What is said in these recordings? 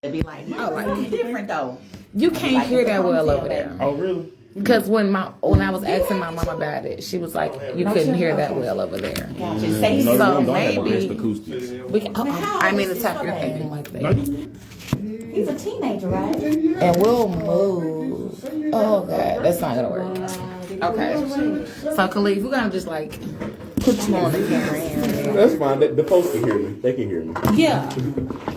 It'd be like, no, it's different though. You can't hear that well over there. Oh, really? Because when I was asking my mom about it, she was like, you couldn't hear that well over there. Gotcha. Say No, So we don't have maybe- the acoustics. I mean to tap your thing like that. He's a teenager, right? And we'll move. Oh, God. That's not going to work. Okay. So, Khalif, we're going to just, like, put you on the camera here. That's fine. The folks can hear me. They can hear me. Yeah.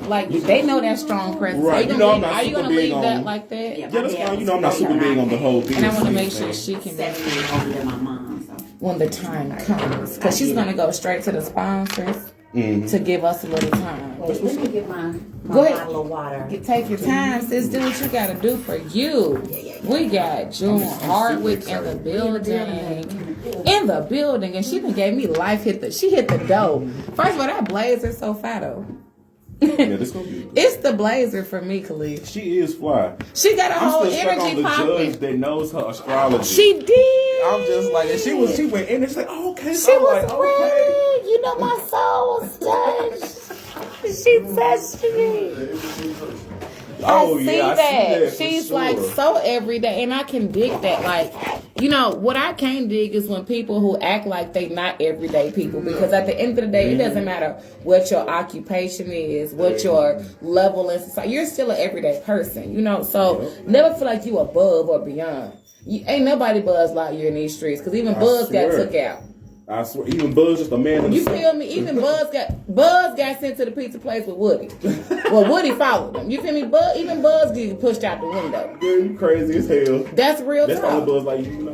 Like, they know that strong presence. Right. Are you going to leave that like that? Yeah, that's fine. You know, I'm not super big on the whole thing. And I want to make sure she can 7 years older than my mom. So. when the time comes. Because she's going to go straight to the sponsors to give us a little time. Let me get my Go ahead. bottle of water. Take your time, sis. Do what you got to do for you. We got June Hardwick in the building. And she done gave me life. She hit the dough. First of all, that blazer's so fat, though. Yeah, this gonna be good. It's the blazer for me, Khalif. She is fly. She got a I'm whole still stuck on energy the popping. judge that knows her astrology. She did. I'm just like, and she went in and she's like, oh, okay. She So I'm was like, okay. ready. You know, my soul was touched. She touched me. Oh, I see yeah, I that. see that for She's sure. like so everyday, and I can dig that. Like, you know, what I can't dig is when people who act like they not everyday people. Because at the end of the day, it doesn't matter what your occupation is, what your level in society. You're still an everyday person, you know. So never feel like you above or beyond. Ain't nobody Buzz Lightyear in these streets, because even Buzz got took out. I swear, even Buzz just a man in the You feel me? Even Buzz got sent to the pizza place with Woody. Well, Woody followed him. You feel me? Even Buzz get pushed out the window. Girl, you crazy as hell. That's real That's the talk. only Buzz like you know.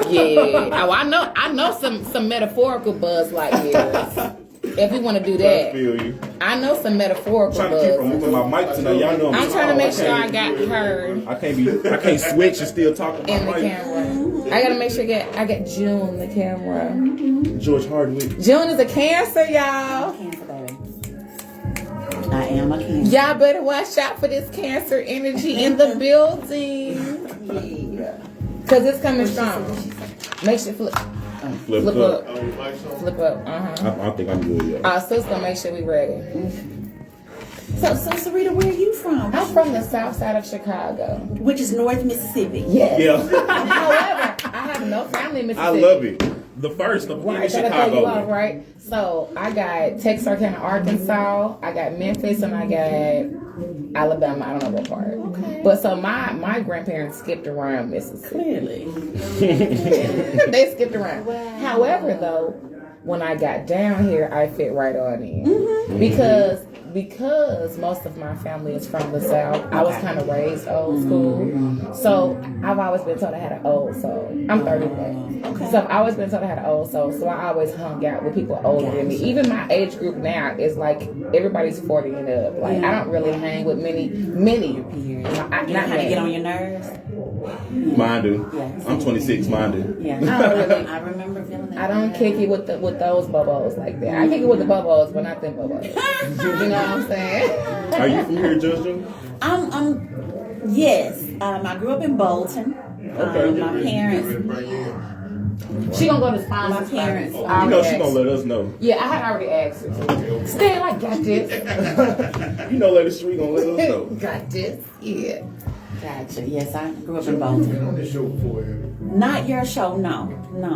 Yeah. Oh, I know some metaphorical Buzz like this. If we want to do I that, feel you. I know some metaphorical I'm trying to keep from Buzz. moving my mic tonight. Y'all know I'm trying to make sure I can't- got her I can't switch and still talk about in the my mic. camera. I gotta make sure I got June in the camera. George Hardwick. June is a Cancer, y'all. Cancer, baby. I am a Cancer. Y'all better watch out for this Cancer energy in the building. Yeah. Cause it's coming strong. Make sure flip Flip up. up. Flip up. I think I'm good, yeah. Our sister, make sure we ready. So Sarita, where are you from? I'm from the south side of Chicago. Which is North Mississippi. Yes. Yeah. However, I have no family in I Mississippi. love it. The first of Right, in gotta throw you off, Chicago. right? So I got Texarkana, Arkansas. I got Memphis, and I got Alabama. I don't know what part. Okay. But so my grandparents skipped around Mississippi. Clearly. They skipped around. However, though, when I got down here, I fit right on in because most of my family is from the South. I was kind of raised old school, so I've always been told I had an old soul. I'm 31, so I've always been told I had an old soul. So I always hung out with people older than me. Even my age group now is like everybody's 40 and up. Like I don't really hang with many. Not how to get on your nerves. Mine do. Yes. I'm 26. Mine do. Yeah. I remember feeling that. I don't kick it with those bubbles like that. I kick it with the bubbles, but not them bubbles. You know what I'm saying? Are you from here, Judge June? Yes. I grew up in Bolton. Okay. My parents. She gonna go to sponsors. My parents. You know she gonna let us know. Yeah, I had already asked her. Still, I got this. You know Lady Street gonna let us know. Got this. Yeah. Gotcha. Yes, I grew up in Bolton. Not your show, no,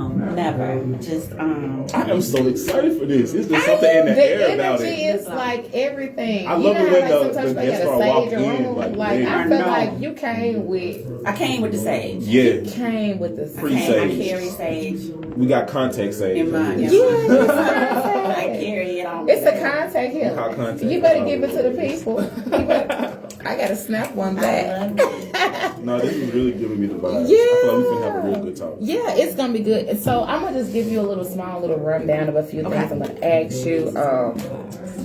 never. Just I am so excited for this. Is there something in the air about energy it? is like everything. I love it when sometimes the they guests got a walk sage in, room. like, Like I yeah. feel I know. like you came with the sage. Yeah. came with the sage. Free I sage. carry sage We got contact sage. in mine. Yeah, I carry it on. it's a contact here. How contact? You better give it to the people. I gotta snap one back. No, this is really giving me the vibes. Yeah. I feel like we can have a real good talk. Yeah, it's gonna be good. And so I'm gonna just give you a small little rundown of a few things I'm gonna ask you.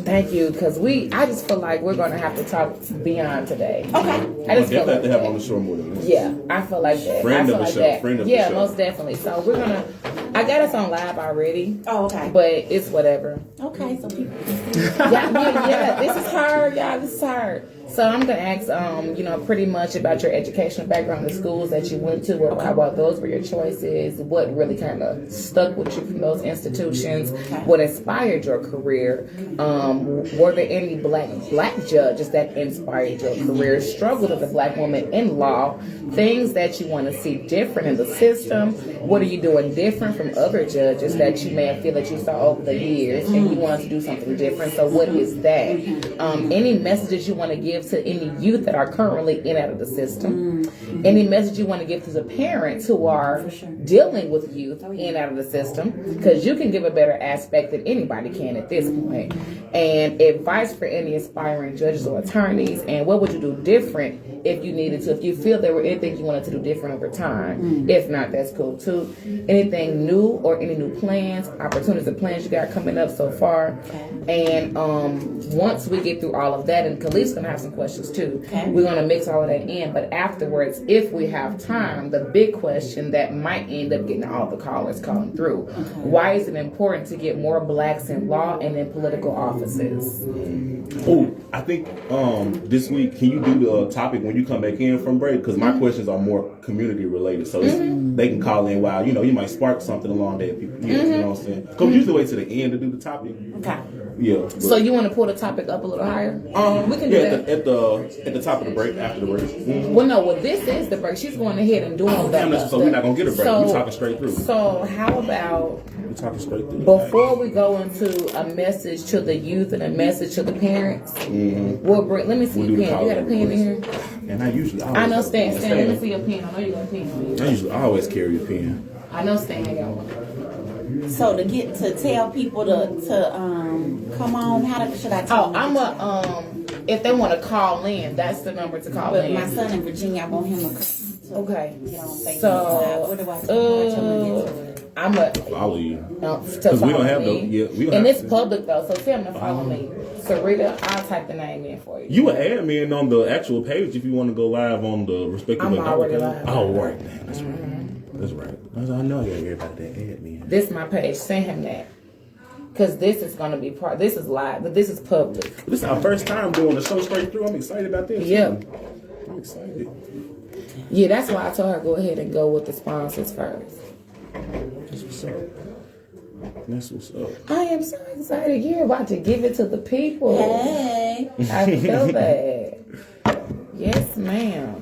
Thank you, because I just feel like we're gonna have to talk beyond today. Okay. I I just feel definitely have like to have that. on the show more than this. Yeah, I feel like that. Friend I feel of the like show, that. friend of the yeah, show. most definitely. So we're gonna. I got us on live already, Oh, okay. but it's whatever. Okay, so people. Yeah. This is her, y'all. This is her. So I'm gonna ask, pretty much about your educational background, the schools that you went to, what those were your choices, what really kind of stuck with you from those institutions, what inspired your career, were there any black judges that inspired your career, struggles as a black woman in law, things that you want to see different in the system, what are you doing different from other judges that you may have feel that you saw over the years and you wanted to do something different, so what is that? Any messages you want to give to any youth that are currently in and out of the system, any message you want to give to the parents who are dealing with youth in and out of the system, because you can give a better aspect than anybody can at this point, and advice for any aspiring judges or attorneys, and what would you do different if you needed to, if you feel there were anything you wanted to do different over time. If not, that's cool too. Anything new or any new plans, opportunities and plans you got coming up so far. And once we get through all of that, and Khalif's gonna have some questions too, we're gonna mix all of that in. But afterwards, if we have time, the big question that might end up getting all the callers calling through: why is it important to get more blacks in law and in political offices? Oh, I think this week, can you do the topic when you come back in from break? Because my questions are more community related, so they can call in while you might spark something along that people, you know what I'm saying? Because we usually wait to the end to do the topic. Okay. Yeah. So you want to pull the topic up a little higher? We can do that at the top of the break, after the break. Well, this is the break. She's going ahead and doing that. So we're not gonna get a break. We're talking straight through. So how about we're talking straight through before we go into a message to the youth and a message to the parents? We'll bring. Let me see your pen. You got a pen in here? And I usually. I know Stan. Let me see your pen. I know you got a pen on you. I always carry a pen. I know Stan got one. So to tell people to come on, should I tell them? If they want to call in, that's the number to call in. My son in Virginia, I want him to okay. Get on Facebook. So what do I tell him? I'm a follow you. Because we don't have and it's public though, so tell them to follow me. Sarita, I'll type the name in for you. You an admin on the actual page if you want to go live on the respective. I'm already live. Oh, right, man. That's right. That's right. I know I got everybody that admin. This is my page. Send him that. Because this is going to be this is live, but this is public. This is our first time doing the show straight through. I'm excited about this. Yeah. I'm excited. Yeah, that's why I told her go ahead and go with the sponsors first. That's what's up. That's what's up. I am so excited. You're about to give it to the people. Hey. I feel that. Yes, ma'am.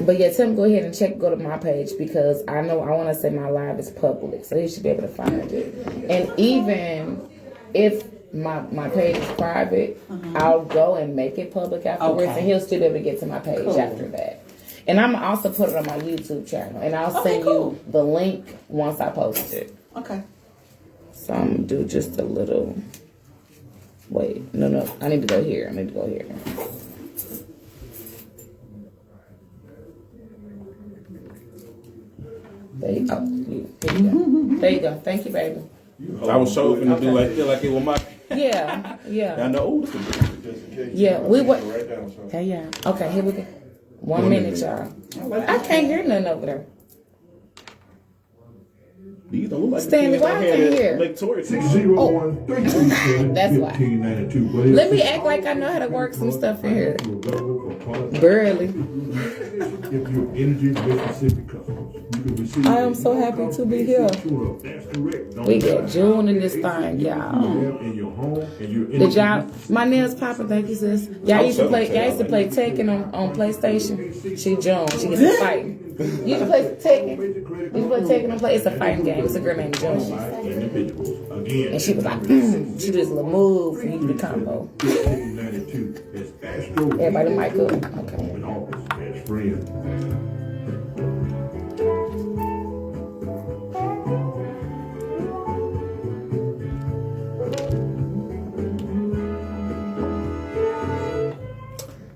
But yeah, tell him go ahead and go to my page, because I know I want to say my live is public, so he should be able to find it. And even if my page is private, I'll go and make it public afterwards, and he'll still be able to get to my page after that. And I'm also put it on my YouTube channel, and I'll send you the link once I post it. Okay. So I'm gonna do just a little. Wait, no, I need to go here. There you go. There you go. Thank you, baby. I was so finna do feel like it was my. Yeah. I know. Yeah, we were. Hey, yeah. Okay, here we go. 1 minute, y'all. I can't hear nothing over there. These don't look like Stanley, why I can't hear? Lake Torrey. That's why. Let me act like I know how to work some stuff in here. Barely. I am so happy to be here. We got June in this thing, y'all. Did y'all? My nails popping. Thank you, sis. Y'all used to play Tekken on PlayStation. She June. She gets to fighting. You used to play Tekken. You play Tekken on Play. It's a fighting game. It's a girl named June. And she was like, she did a little move and you do the combo. Everybody mic up. Okay.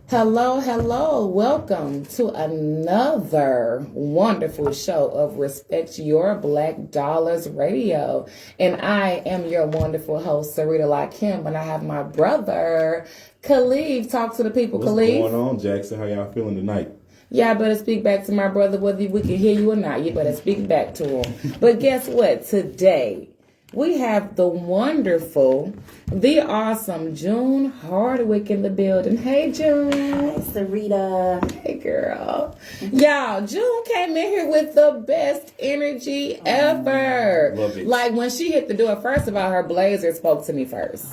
Hello. Welcome to another wonderful show of Respect Your Black Dollars Radio. And I am your wonderful host, Sarita Lakim, and I have my brother, Khalif. Talk to the people, Khalif. What's going on, Jackson? How y'all feeling tonight? Y'all better speak back to my brother, whether we can hear you or not. You better speak back to him. But guess what? Today, we have the wonderful, the awesome June Hardwick in the building. Hey, June. Hi, Sarita. Hey, girl. Y'all, June came in here with the best energy ever. Love it. Like, when she hit the door, first of all, her blazer spoke to me first.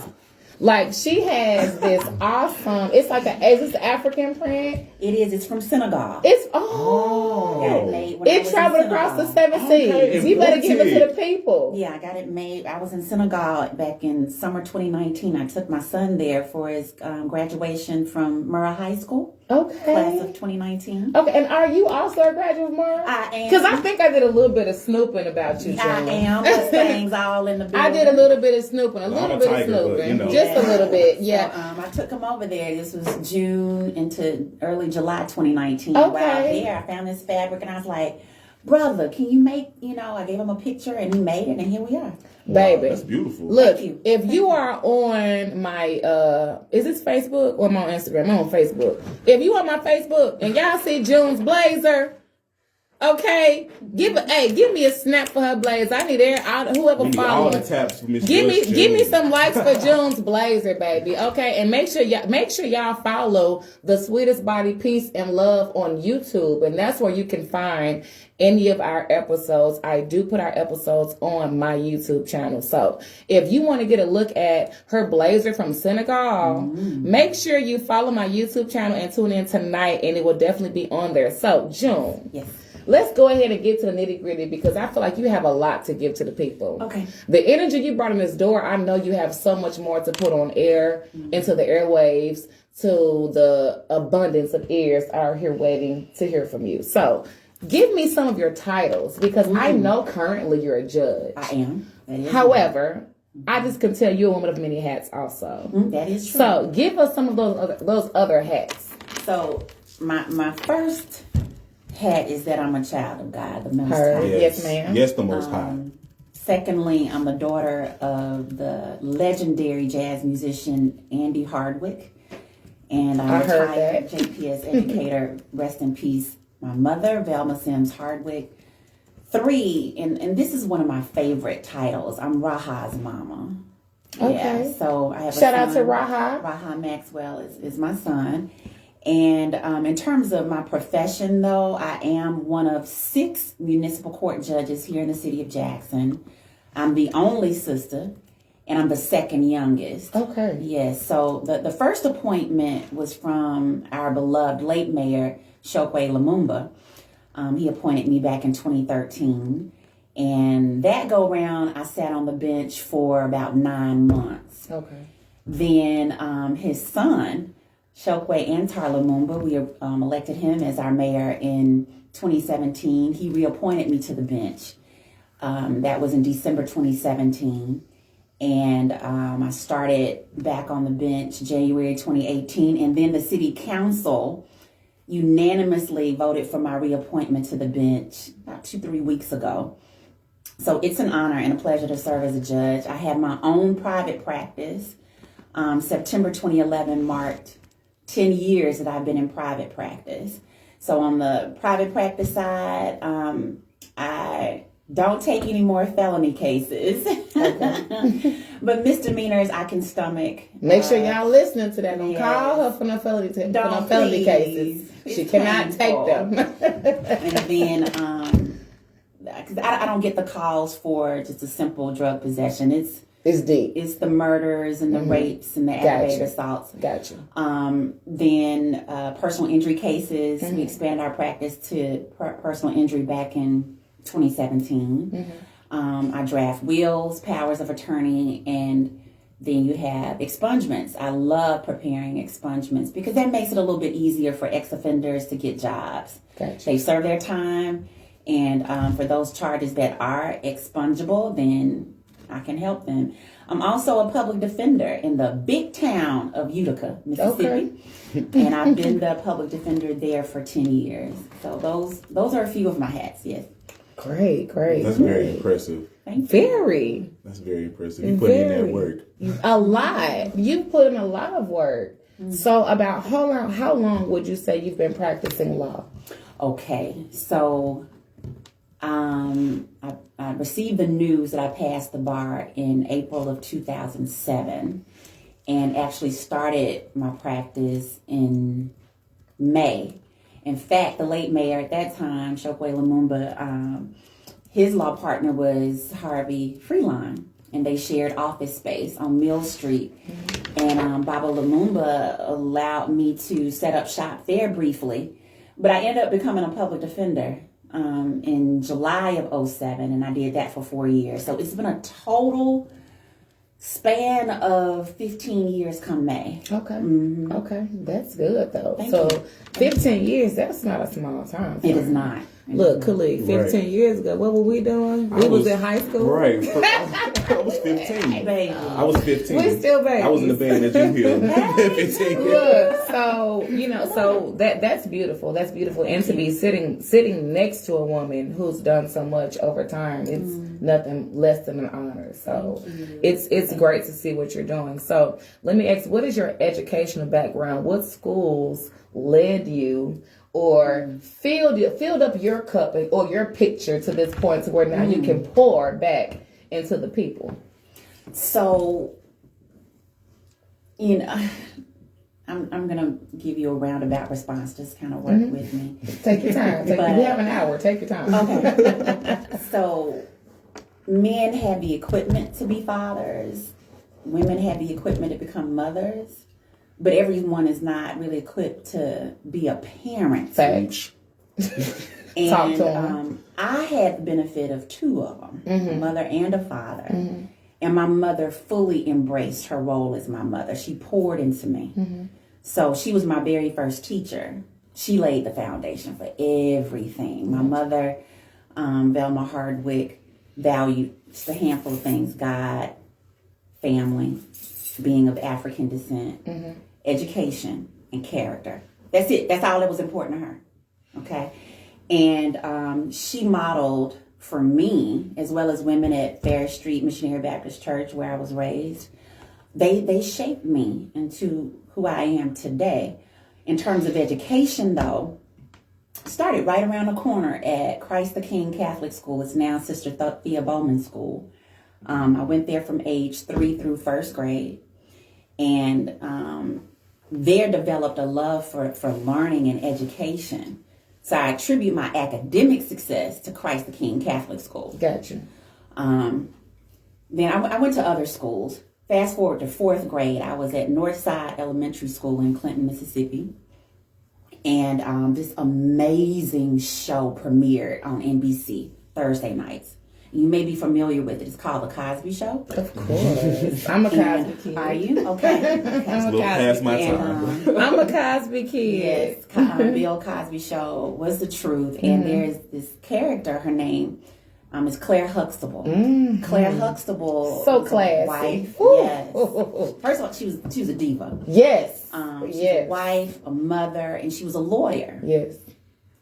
Like, she has this awesome, it's like is this African print? It is. It's from Senegal. It's, Got it made when I it was in traveled across the Senegal. 7 seas. You better give it to the people. Yeah, I got it made. I was in Senegal back in summer 2019. I took my son there for his graduation from Murrah High School. Okay. Class of 2019. Okay, and are you also a graduate of Murrah? I am. Because I think I did a little bit of snooping about you, June. I am. Mustangs all in the building. I did a little bit of snooping, I'm a tiger, but, you know. just a little bit, yeah. So, I took him over there. This was June into early July 2019. Okay. While there, I found this fabric and I was like, brother, can you make, I gave him a picture and he made it and here we are. Baby. That's beautiful. Look, Thank you. if you are on my, is this Facebook or I'm on Instagram? I'm on Facebook. If you on my Facebook and y'all see June's blazer, okay, give me a snap for her blazer. I need whoever We need all the follows. taps for Miss Give me June. some likes for June's blazer, baby. Okay, and make sure y'all follow the Sweetest Body Peace and Love on YouTube, and that's where you can find any of our episodes. I do put our episodes on my YouTube channel. So if you want to get a look at her blazer from Senegal, make sure you follow my YouTube channel and tune in tonight, and it will definitely be on there. So June. Yes. Let's go ahead and get to the nitty gritty because I feel like you have a lot to give to the people. Okay. The energy you brought in this door, I know you have so much more to put on air, into the airwaves, to the abundance of ears are here waiting to hear from you. So give me some of your titles because I know currently you're a judge. I am. That is However, I just can tell you're a woman of many hats also. That is true. So give us some of those other hats. So my first hat is that I'm a child of God, the Most Her. High. Yes, ma'am. Yes, the Most High. Secondly, I'm the daughter of the legendary jazz musician Andy Hardwick. And I'm I a heard retired that. JPS educator. Rest in peace, my mother, Velma Sims Hardwick. 3, and this is one of my favorite titles. I'm Raha's mama. Okay. Yeah, so I have a Shout out son. to Raha. Raha Maxwell is my son. And in terms of my profession, though, I am one of 6 municipal court judges here in the city of Jackson. I'm the only sister, and I'm the second youngest. Okay. Yes, so the first appointment was from our beloved late mayor, Chokwe Lumumba. He appointed me back in 2013. And that go round, I sat on the bench for about 9 months. Okay. Then his son, Chokwe Antar Lumumba, we elected him as our mayor in 2017. He reappointed me to the bench. That was in December 2017. And I started back on the bench January 2018. And then the city council unanimously voted for my reappointment to the bench about 2-3 weeks ago. So it's an honor and a pleasure to serve as a judge. I have my own private practice. September 2011 marked 10 years that I've been in private practice. So on the private practice side, I don't take any more felony cases. But misdemeanors I can stomach. Make sure y'all listening to that. Don't yes. call her for no felony, Don't, felony please. cases. She It's cannot painful. take them. And then, because I don't get the calls for just a simple drug possession. It's deep. It's the murders and the rapes and the aggravated assaults. Gotcha. Then personal injury cases. We expanded our practice to personal injury back in 2017. I draft wills, powers of attorney, and then you have expungements. I love preparing expungements because that makes it a little bit easier for ex-offenders to get jobs. Gotcha. They serve their time, and for those charges that are expungible, then I can help them. I'm also a public defender in the big town of Utica, Mississippi. Okay. And I've been the public defender there for 10 years. So those are a few of my hats, yes. Great. That's very impressive. Thank you. Very. That's very impressive. You put in that work. A lot. You put in a lot of work. So about how long would you say you've been practicing law? Okay, so I received the news that I passed the bar in April of 2007 and actually started my practice in May. In fact, the late mayor at that time, Chokwe Lumumba, his law partner was Harvey Freeline, and they shared office space on Mill Street. And Baba Lumumba allowed me to set up shop there briefly, but I ended up becoming a public defender in July of 2007, and I did that for 4 years. So it's been a total span of 15 years come May. Okay. Okay. That's good, though. Thank so you. 15 years, that's not a small time. It is not. Look, Khalid, 15 years ago, what were we doing? We was in high school. Right. I was 15. Baby. I was 15. We still babies. I was in the band at you here. 15 years. Look, so that's beautiful. That's beautiful. And to be sitting next to a woman who's done so much over time, it's nothing less than an honor. So it's great to see what you're doing. So let me ask, what is your educational background? What schools led you or filled up your cup or your picture to this point to where now you can pour back into the people? So, I'm gonna give you a roundabout response. Just kind of work with me. Take your time. We have an hour. Take your time. Okay. So, men have the equipment to be fathers. Women have the equipment to become mothers. But everyone is not really equipped to be a parent. Facts. And Talk to them. I had the benefit of two of them, a mother and a father. And my mother fully embraced her role as my mother. She poured into me. So she was my very first teacher. She laid the foundation for everything. My mother, Velma Hardwick, valued just a handful of things: God, family, being of African descent, education, and character. That's it. That's all that was important to her. Okay? And she modeled for me, as well as women at Fair Street Missionary Baptist Church, where I was raised. They shaped me into who I am today. In terms of education, though, started right around the corner at Christ the King Catholic School. It's now Sister Thea Bowman School. I went there from age 3 through first grade. And there developed a love for learning and education. So I attribute my academic success to Christ the King Catholic School. Gotcha. Then I went to other schools. Fast forward to 4th grade, I was at Northside Elementary School in Clinton, Mississippi. And this amazing show premiered on NBC Thursday nights. You may be familiar with it. It's called The Cosby Show. Of course. I'm a Cosby kid. Are you? Okay. I'm a Past my kid. time. I'm a Cosby kid. Yes. Bill Cosby Show was the truth. And there's this character, her name is Claire Huxtable. Claire Huxtable. So was classy. a wife. Ooh. Yes. First of all, she was a diva. Yes. She was a wife, a mother, and she was a lawyer. Yes.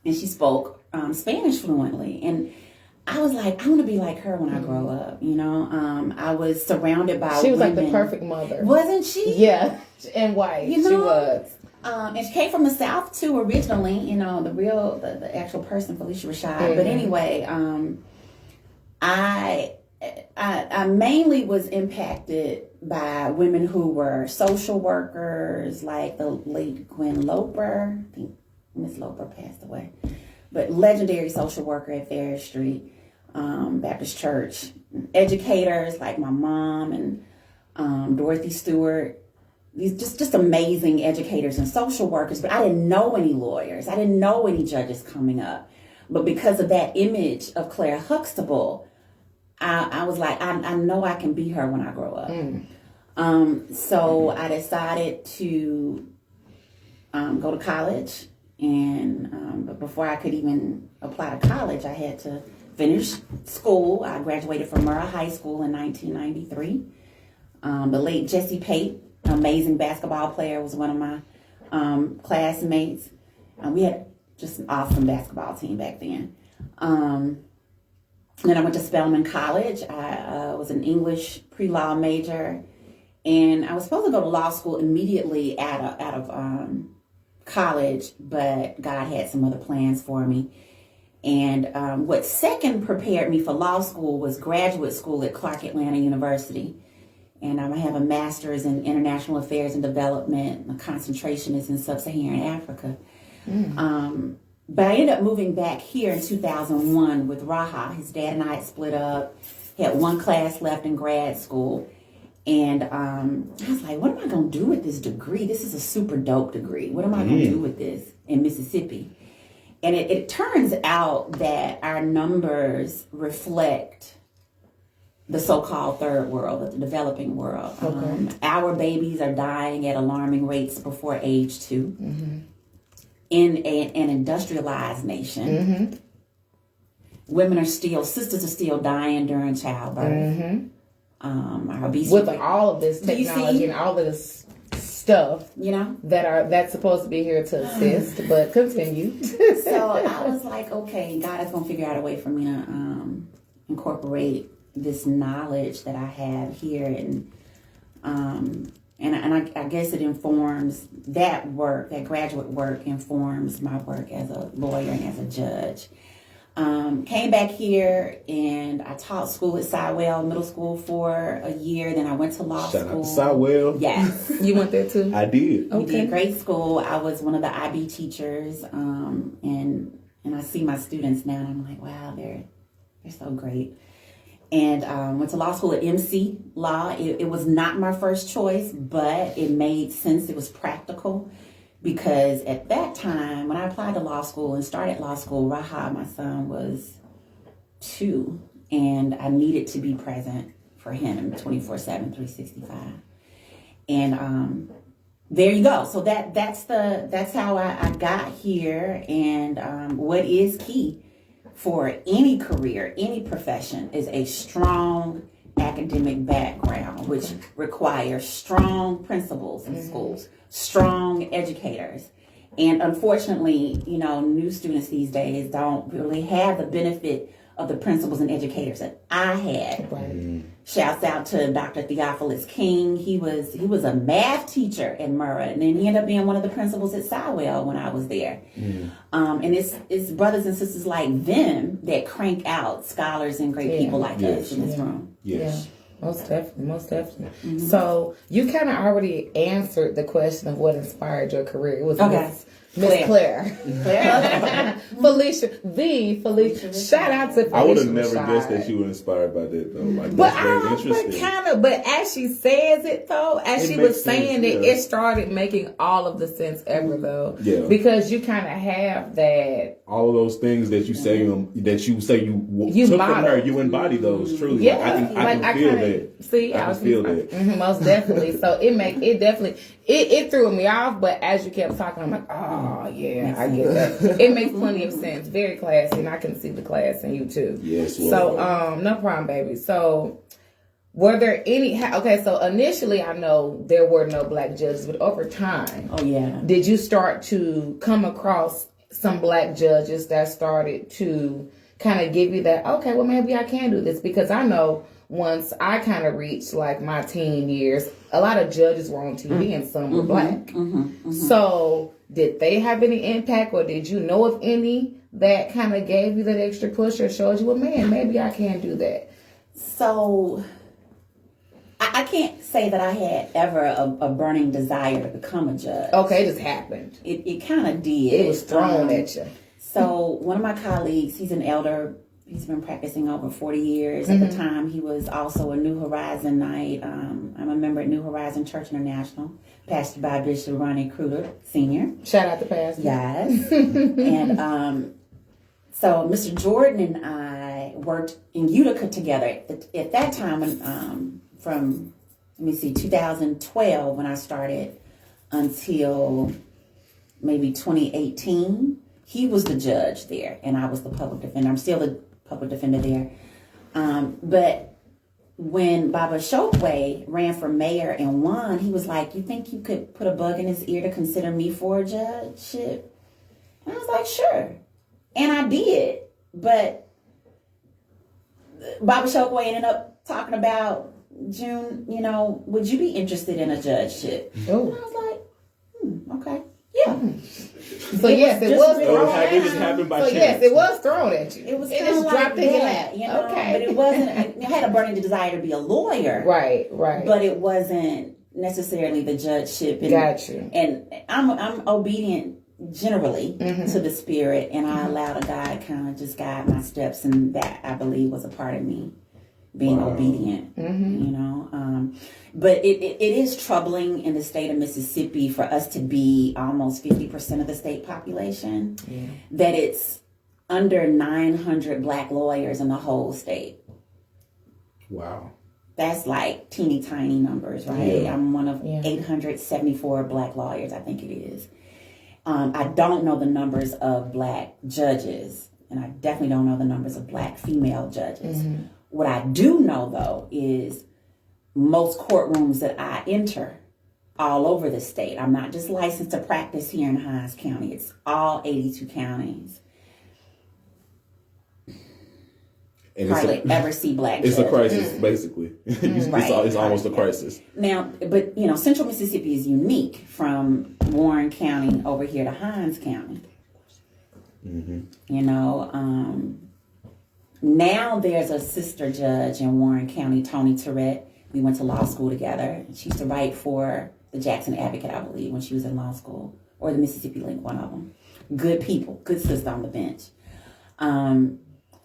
And she spoke Spanish fluently. And I was like, I want to be like her when I grow up. I was surrounded by She was women. like the perfect mother. Wasn't she? Yeah. And white. She was. And she came from the South too originally. The actual person, Felicia Rashad. But anyway, I mainly was impacted by women who were social workers, like the late Gwen Loper. I think Miss Loper passed away. But legendary social worker at Fair Street Baptist Church. Educators like my mom and Dorothy Stewart. These just amazing educators and social workers. But I didn't know any lawyers. I didn't know any judges coming up. But because of that image of Claire Huxtable, I was like, I know I can be her when I grow up. So I decided to go to college. And but before I could even apply to college, I had to finish school. I graduated from Murrah High School in 1993. The late Jesse Pate, amazing basketball player, was one of my classmates. We had just an awesome basketball team back then. Then I went to Spelman College. I was an English pre-law major, and I was supposed to go to law school immediately out of college, but God had some other plans for me. And what second prepared me for law school was graduate school at Clark Atlanta University. And I have a master's in international affairs and development. My concentration is in sub-Saharan Africa. But I ended up moving back here in 2001 with Raha. His dad and I had split up, had one class left in grad school. And I was like, what am I going to do with this degree? This is a super dope degree. What am I going to do with this in Mississippi? And it turns out that our numbers reflect the so-called third world, the developing world. Okay. Our babies are dying at alarming rates before age 2. In an industrialized nation. Women sisters are still dying during childbirth. Our obesity With rate. all of this technology and all of this stuff, that's supposed to be here to assist, but continue. So I was like, okay, God is gonna figure out a way for me to incorporate this knowledge that I have here, and I guess it informs that work, that graduate work informs my work as a lawyer and as a judge. Came back here and I taught school at Sywell Middle School for a year. Then I went to law school. Shout out to Sywell. Yes. You went there too? I did. We did great school. I was one of the IB teachers. And I see my students now and I'm like, wow, they're so great. And went to law school at MC Law. It was not my first choice, but it made sense. It was practical. Because at that time, when I applied to law school and started law school, Raha, my son, was 2. And I needed to be present for him 24/7, 365. And there you go. So that's how I got here. And what is key for any career, any profession, is a strong academic background, which requires strong principals in schools, strong educators. And unfortunately, new students these days don't really have the benefit of the principals and educators that I had. Right. Shouts out to Dr. Theophilus King. He was a math teacher at Murrah, and then he ended up being one of the principals at Sywell when I was there. And it's brothers and sisters like them that crank out scholars and great people like us in this room. Yes. Yeah, most definitely. So you kind of already answered the question of what inspired your career. It was Miss Claire. Felicia. Shout out to Felicia. I would have never guessed that you were inspired by that, though. Like, but that's very interesting. But as she says it, though, as she was saying it, it started making all of the sense ever, though. Yeah. Because you kind of have that. All of those things that you say you took from her, you embody those truly. Yeah, I can feel that. See, I can feel that. Most definitely. So it threw me off. But as you kept talking, I'm like, oh yeah, I get that. It makes plenty of sense. Very classy, and I can see the class in you too. Yes. So no problem, baby. So were there any? Okay, so initially I know there were no black judges, but over time, did you start to come across some black judges that started to kind of give you that, okay, well, maybe I can do this? Because I know once I kind of reached like my teen years, a lot of judges were on TV and some were black. So did they have any impact, or did you know of any that kind of gave you that extra push or showed you, well, man, maybe I can do that? So I can't say that I had ever a burning desire to become a judge. Okay, it just happened. It kind of did. It was thrown at you. So one of my colleagues, he's an elder. He's been practicing over 40 years. At the time, he was also a New Horizon Knight. I'm a member at New Horizon Church International, pastored by Bishop Ronnie Kruger, Sr. Shout out to Pastor. Yes. And so Mr. Jordan and I worked in Utica together. At that time, from 2012 when I started until maybe 2018, he was the judge there and I was the public defender. I'm still the public defender there. But when Baba Chokwe ran for mayor and won, he was like, you think you could put a bug in his ear to consider me for a judgeship? And I was like, sure. And I did. But Baba Chokwe ended up talking about, June, would you be interested in a judgeship? Oh. And I was like, okay, yeah. So yes, it was thrown at It you. just happened by So chance. yes, it was thrown at you. It was It kind of just like dropped in your that, lap. you know. Okay. But it wasn't. I had a burning desire to be a lawyer, Right. But it wasn't necessarily the judgeship. And, Got you. And I'm obedient generally to the Spirit, and I allowed a God kind of just guide my steps, and that I believe was a part of me being obedient. You know, but it is troubling in the state of Mississippi for us to be almost 50% of the state population. That it's under 900 black lawyers in the whole state. Wow. That's like teeny tiny numbers, right? Yeah. I'm one of 874 black lawyers, I think it is. I don't know the numbers of black judges, and I definitely don't know the numbers of black female judges. What I do know, though, is most courtrooms that I enter all over the state. I'm not just licensed to practice here in Hinds County. It's all 82 counties. And Hardly ever see black judges. It's a crisis, basically. It's almost a crisis. Now, but, you know, Central Mississippi is unique from Warren County over here to Hinds County. You know, now there's a sister judge in Warren County, Toni Tourette. We went to law school together. She used to write for the Jackson Advocate, I believe, when she was in law school, or the Mississippi Link, one of them. Good people, good sister on the bench.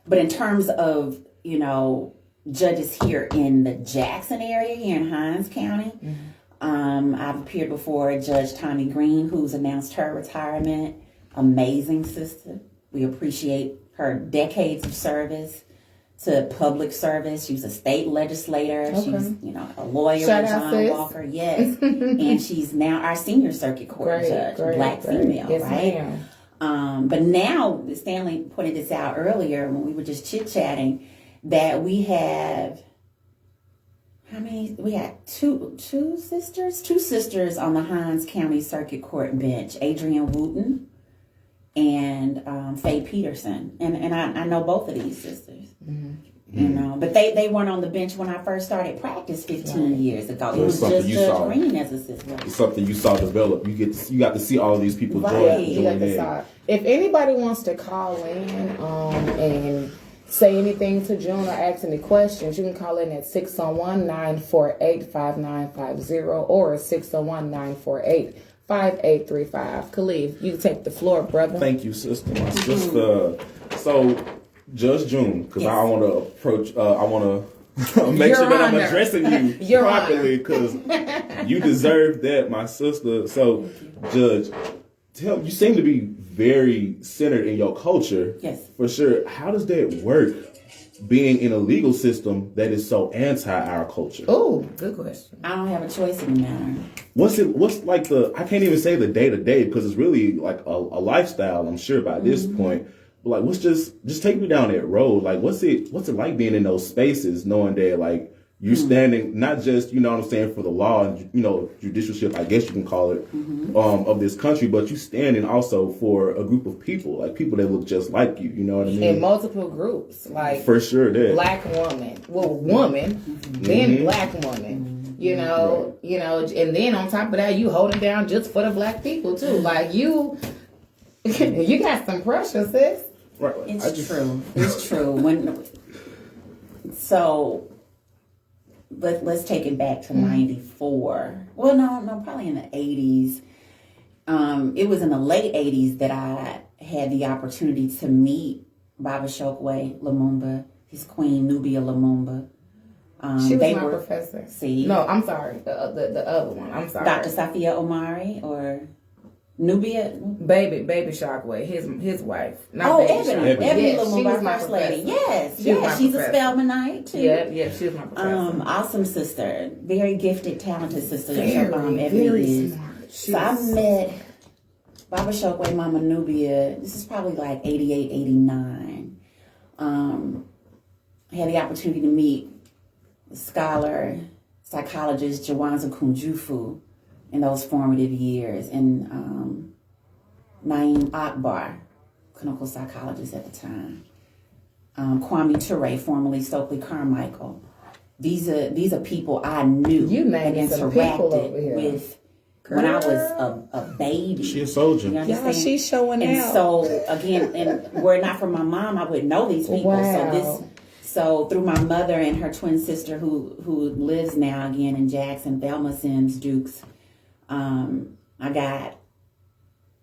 But in terms of, you know, judges here in the Jackson area, here in Hinds County, I've appeared before Judge Tommy Green, who's announced her retirement. Amazing sister. We appreciate her decades of service to public service. She was a state legislator. She's, you know, a lawyer Shout with out, John sis. Walker. Yes. And she's now our senior circuit court judge, black female, yes, right? Ma'am. But now, Stanley pointed this out earlier when we were just chit-chatting, that we have, how many? We had two sisters on the Hinds County Circuit Court bench, Adrienne Wooten and Faye Peterson. And I know both of these sisters. You know, but they weren't on the bench when I first started practice 15 years ago. So it was just Judge saw. Green as a sister. It's something you saw develop. You got to see all of these people Right. You got join the in. side. If anybody wants to call in and say anything to June or ask any questions, you can call in at 601-948-5950 or 601-948-5835. Khalif, you can take the floor, brother. Thank you, sister. My sister. So, Judge June, because I want to approach. I want to make sure that I'm Honor. addressing you Your properly, because you deserve that, my sister. So, Judge, you seem to be very centered in your culture. Yes. For sure. How does that work, being in a legal system that is so anti our culture? Oh, good question. I don't have a choice in the matter. What's like I can't even say the day to day, because it's really like a lifestyle, I'm sure, by this point. But like, what's just take me down that road. Like, what's it like being in those spaces, knowing that like you're standing not just, you know what I'm saying, for the law and, you know, judicialship, I guess you can call it, of this country, but you standing also for a group of people, like people that look just like you. You know what I mean? In multiple groups, like For sure, that black woman, then black woman. You know, and then on top of that, you holding down just for the black people too. Like you got some pressure, sis. Right. It's true. It's true. Let's take it back to 94. Well, no, probably in the 80s. It was in the late 80s that I had the opportunity to meet Baba Chokwe Lumumba, his queen Nubia Lumumba. She was my professor. See? No, I'm sorry. The other one. I'm sorry. Dr. Safia Omari or Nubia? Baby Shockway, his wife. Not Oh, Baby Ebony. Shockway. Ebony Yes, she Lumumba, was my first lady. professor. Yes, She was my she's a professor. Spelmanite too. Yeah, she was my professor. Awesome sister. Very gifted, talented sister. Very Ebony is. smart. So I met Baba Chokwe, Mama Nubia. This is probably like 88, 89. I had the opportunity to meet scholar, psychologist Jawanza Kunjufu in those formative years, and Naeem Akbar, clinical psychologist at the time. Kwame Ture, formerly Stokely Carmichael. These are people I knew You and named some people over interacted here. with when I was a baby. She a soldier. You understand? Yeah, she's showing and out. So again, and were it not for my mom, I wouldn't know these people. Wow. So through my mother and her twin sister, who lives now again in Jackson, Thelma Sims Dukes, I got,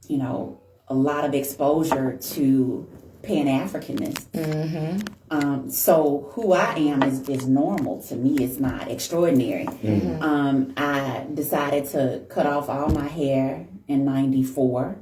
a lot of exposure to Pan-Africanness. So who I am is normal to me. It's not extraordinary. I decided to cut off all my hair in '94.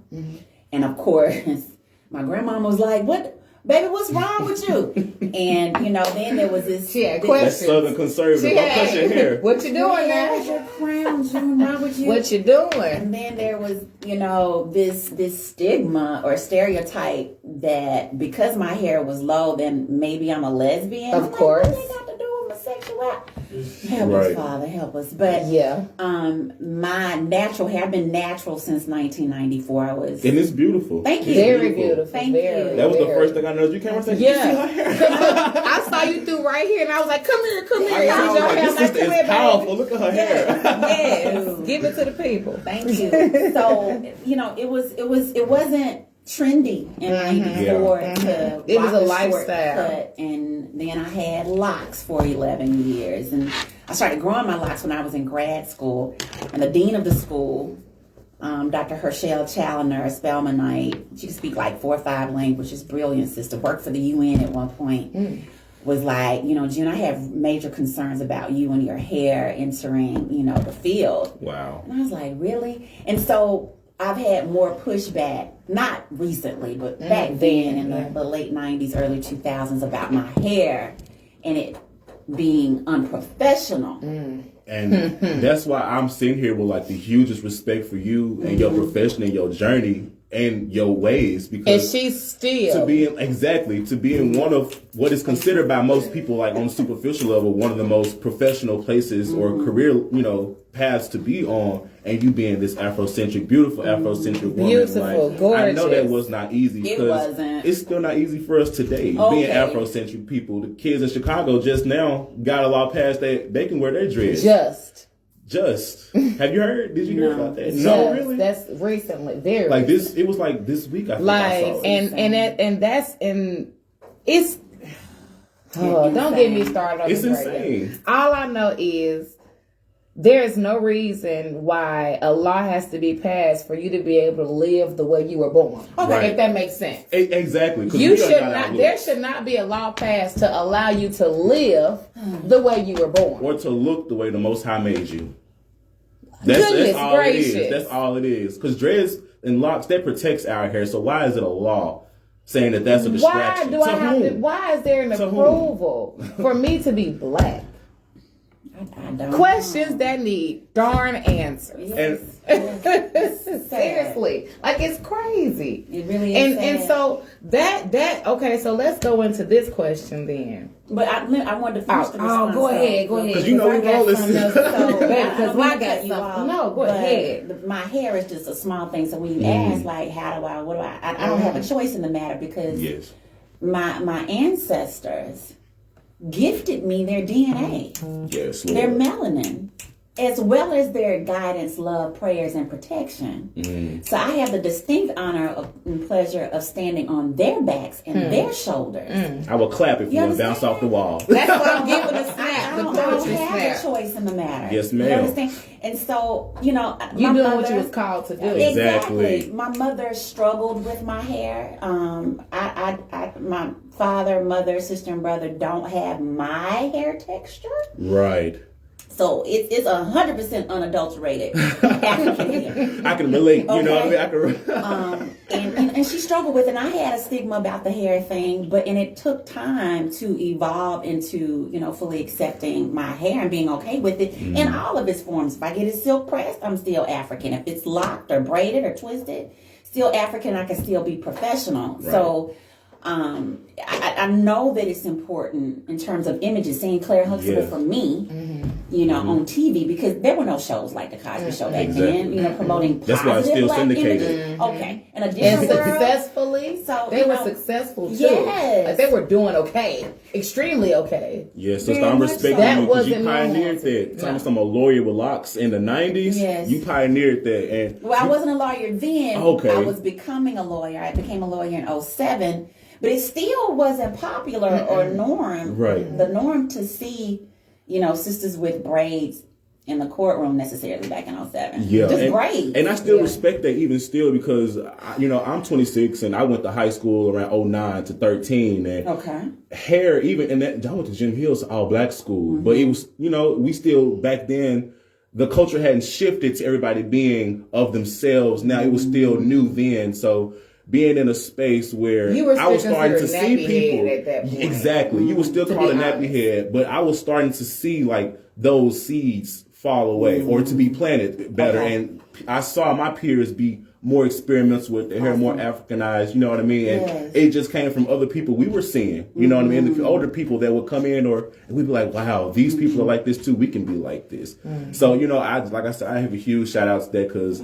And of course, my grandmama was like, "What, baby, what's wrong with you?" And, then there was this... That's Southern conservative. Don't cut your hair. What you doing now? Your crown, June, wrong with you? What you doing? And then there was, this stigma or stereotype that because my hair was low, then maybe I'm a lesbian. Of course. What they got to do with my sexuality? Help us, Father, help us. But my natural hair, I've been natural since 1994. And it's beautiful. Thank you. Very beautiful. Thank you. That was the first thing I noticed. You came and said, "You see her hair?" I saw you through right here, and I was like, "Come here." I was like, "This sister is powerful. Look at her hair." Yes, give it to the people. Thank you. So it wasn't trendy in '94 to It was rock a short lifestyle. cut, and then I had locks for 11 years, and I started growing my locks when I was in grad school, and the dean of the school, Dr. Herschel Challoner, a Spelmanite, she could speak like 4 or 5 languages, brilliant sister, worked for the UN at one point, was like, June, I have major concerns about you and your hair entering, the field. Wow. And I was like, really? And so I've had more pushback, not recently, but back then in the late 90s, early 2000s, about my hair and it being unprofessional. And that's why I'm sitting here with like the hugest respect for you and your profession and your journey and your ways, because And she's still to be in one of what is considered by most people, like on a superficial level, one of the most professional places or career, paths to be on, and you being this beautiful Afrocentric woman. Beautiful, gorgeous. I know that was not easy. It wasn't. It's still not easy for us today. Okay. Being Afrocentric people, the kids in Chicago just now got a law passed that they can wear their dreads. Just. Have you heard? Did you hear about that? No, really. That's recently. Very like recent. this. It was like this week. I think I saw it. It's. Oh, don't get me started on It's this right insane. now. All I know is there is no reason why a law has to be passed for you to be able to live the way you were born. Okay, Right. if that makes sense. Exactly. You should not. There should not be a law passed to allow you to live the way you were born, or to look the way the Most High made you. Goodness that's all gracious. it is. That's all it is. Because dreads and locks, that protects our hair. So why is it a law saying that that's a distraction? Why is there an approval for me to be black? I don't Questions know. that need darn answers. Seriously, like it's crazy. It really is. And so that okay. So let's go into this question then. But I wanted to finish the response. Go ahead. Because you know we all listen. Because I got something. No, go ahead. My hair is just a small thing. So when you ask, like, I don't have a choice in the matter, because my ancestors gifted me their DNA, yes, their melanin, as well as their guidance, love, prayers, and protection. So I have the distinct honor and pleasure of standing on their backs and their shoulders. I will clap if you want to bounce off the wall. That's what I'm giving a snap. I don't have a choice in the matter. Yes, ma'am. You understand? And so, You doing what you was called to do. Exactly. My mother struggled with my hair. My father, mother, sister, and brother don't have my hair texture. Right. So it's 100% unadulterated African hair. I can relate. You know what I Okay. mean? I can. And she struggled with it. And I had a stigma about the hair thing, and it took time to evolve into, fully accepting my hair and being okay with it in all of its forms. If I get it silk pressed, I'm still African. If it's locked or braided or twisted, still African. I can still be professional. Right. So I know that it's important in terms of images. Seeing Claire Huxtable for me on TV, because there were no shows like the Cosby Show back then, promoting That's why it's still black syndicated. images. Okay. In a And different world. successfully, So, they were successful too. Yes. Like, they were doing okay, extremely okay. Yes, sister, Very I'm much respecting so. you because you That wasn't pioneered normal. that. Thomas, I'm a lawyer with locks in the 90s. Yes. You pioneered that. And Well, I wasn't a lawyer then. Okay. I was becoming a lawyer. I became a lawyer in 2007. But it still wasn't popular or norm. Right. The norm to see, sisters with braids in the courtroom necessarily back in 2007. Yeah, Just braids. And I still respect that even still because, I'm 26 and I went to high school around 09 to 13. And Okay. hair, even, and that, I went to Jim Hill's all black school. But it was, we still, back then, the culture hadn't shifted to everybody being of themselves. Now it was still new then. So being in a space where I was starting to see people. At that point. Exactly. You were still called a be nappy honest. head, but I was starting to see like those seeds fall away or to be planted better. Okay. And I saw my peers be more experimental with their hair, more Africanized, you know what I mean? And it just came from other people we were seeing, you know what I mean? The older people that would come in and we'd be like, wow, these people are like this too. We can be like this. So, like I said, I have a huge shout out to that because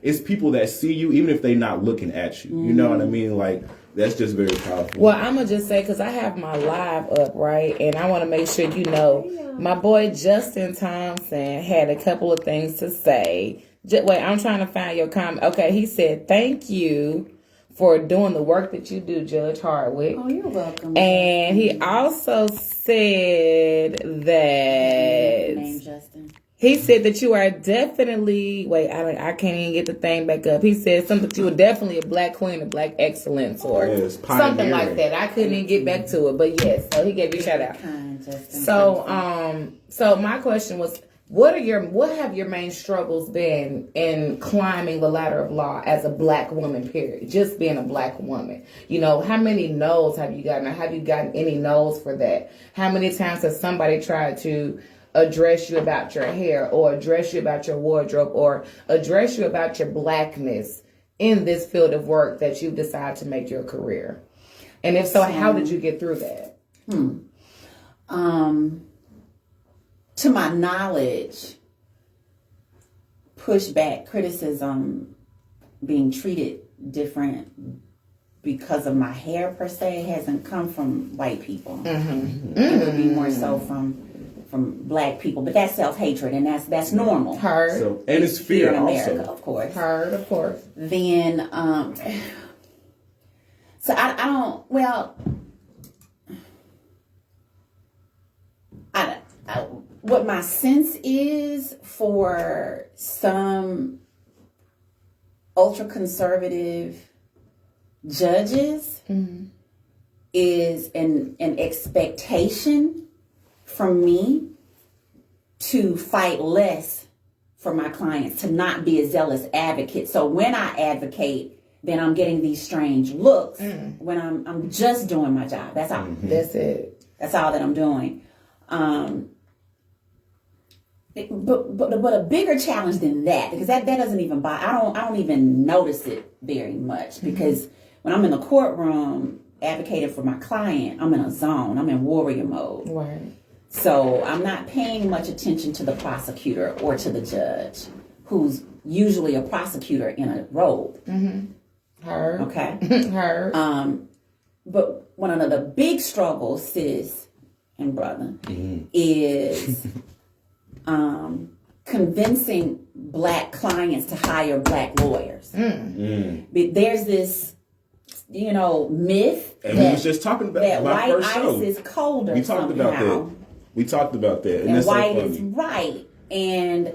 it's people that see you, even if they're not looking at you. You know what I mean? Like, that's just very powerful. Well, I'm going to just say, because I have my live up, right? And I want to make sure my boy Justin Thompson had a couple of things to say. Wait, I'm trying to find your comment. Okay, he said, thank you for doing the work that you do, Judge Hardwick. Oh, you're welcome. And he also said that... Name Justin. He said that you are definitely... Wait, I can't even get the thing back up. He said something that you were definitely a black queen of black excellence or something like that. I couldn't even get back to it, but yes. So he gave you a shout out. So my question was, what have your main struggles been in climbing the ladder of law as a black woman, period? Just being a black woman. How many no's have you gotten? Or have you gotten any no's for that? How many times has somebody tried to address you about your hair or address you about your wardrobe or address you about your blackness in this field of work that you've decided to make your career? And if so, how did you get through that? To my knowledge, pushback, criticism, being treated different because of my hair per se hasn't come from white people. It would be more so from black people, but that's self-hatred, and that's normal. Heard. So, and it's fear Here in America, also. of course. Heard, of course. Then, so I don't. Well, what my sense is for some ultra-conservative judges is an expectation from me to fight less for my clients, to not be a zealous advocate. So when I advocate, then I'm getting these strange looks when I'm just doing my job. That's all. That's it. That's all that I'm doing. But a bigger challenge than that, because that doesn't even bother. I don't even notice it very much, because when I'm in the courtroom advocating for my client, I'm in a zone. I'm in warrior mode. Right. So I'm not paying much attention to the prosecutor or to the judge, who's usually a prosecutor in a robe. Heard. Okay. Heard. But one of the big struggles, sis and brother, is convincing black clients to hire black lawyers. But there's this, myth And that we was just talking about that my white first show. ice is colder. We talked about that. We talked about that. And that's white so is funny. right. And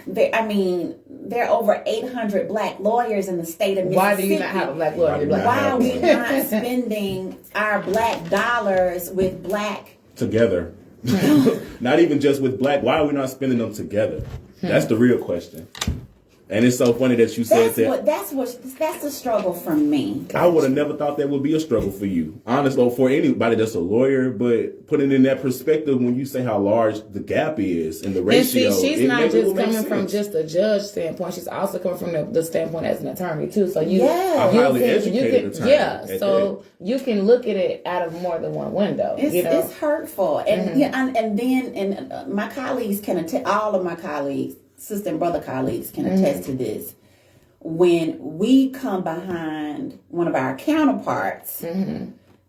there are over 800 black lawyers in the state of Mississippi. Why do you not have a black lawyer? Why are we not spending our black dollars with black? Together. Not even just with black. Why are we not spending them together? That's the real question. And it's so funny that you said that. That's the struggle for me. I would have never thought that would be a struggle for you. Honestly, for anybody that's a lawyer, but putting in that perspective when you say how large the gap is and the ratio. And see, she's not just coming from just a judge standpoint. She's also coming from the standpoint as an attorney too. So you, a highly educated attorney. So you can look at it out of more than one window. It's hurtful, and and then my colleagues can attest. All of my colleagues, sister and brother colleagues, can attest to this. When we come behind one of our counterparts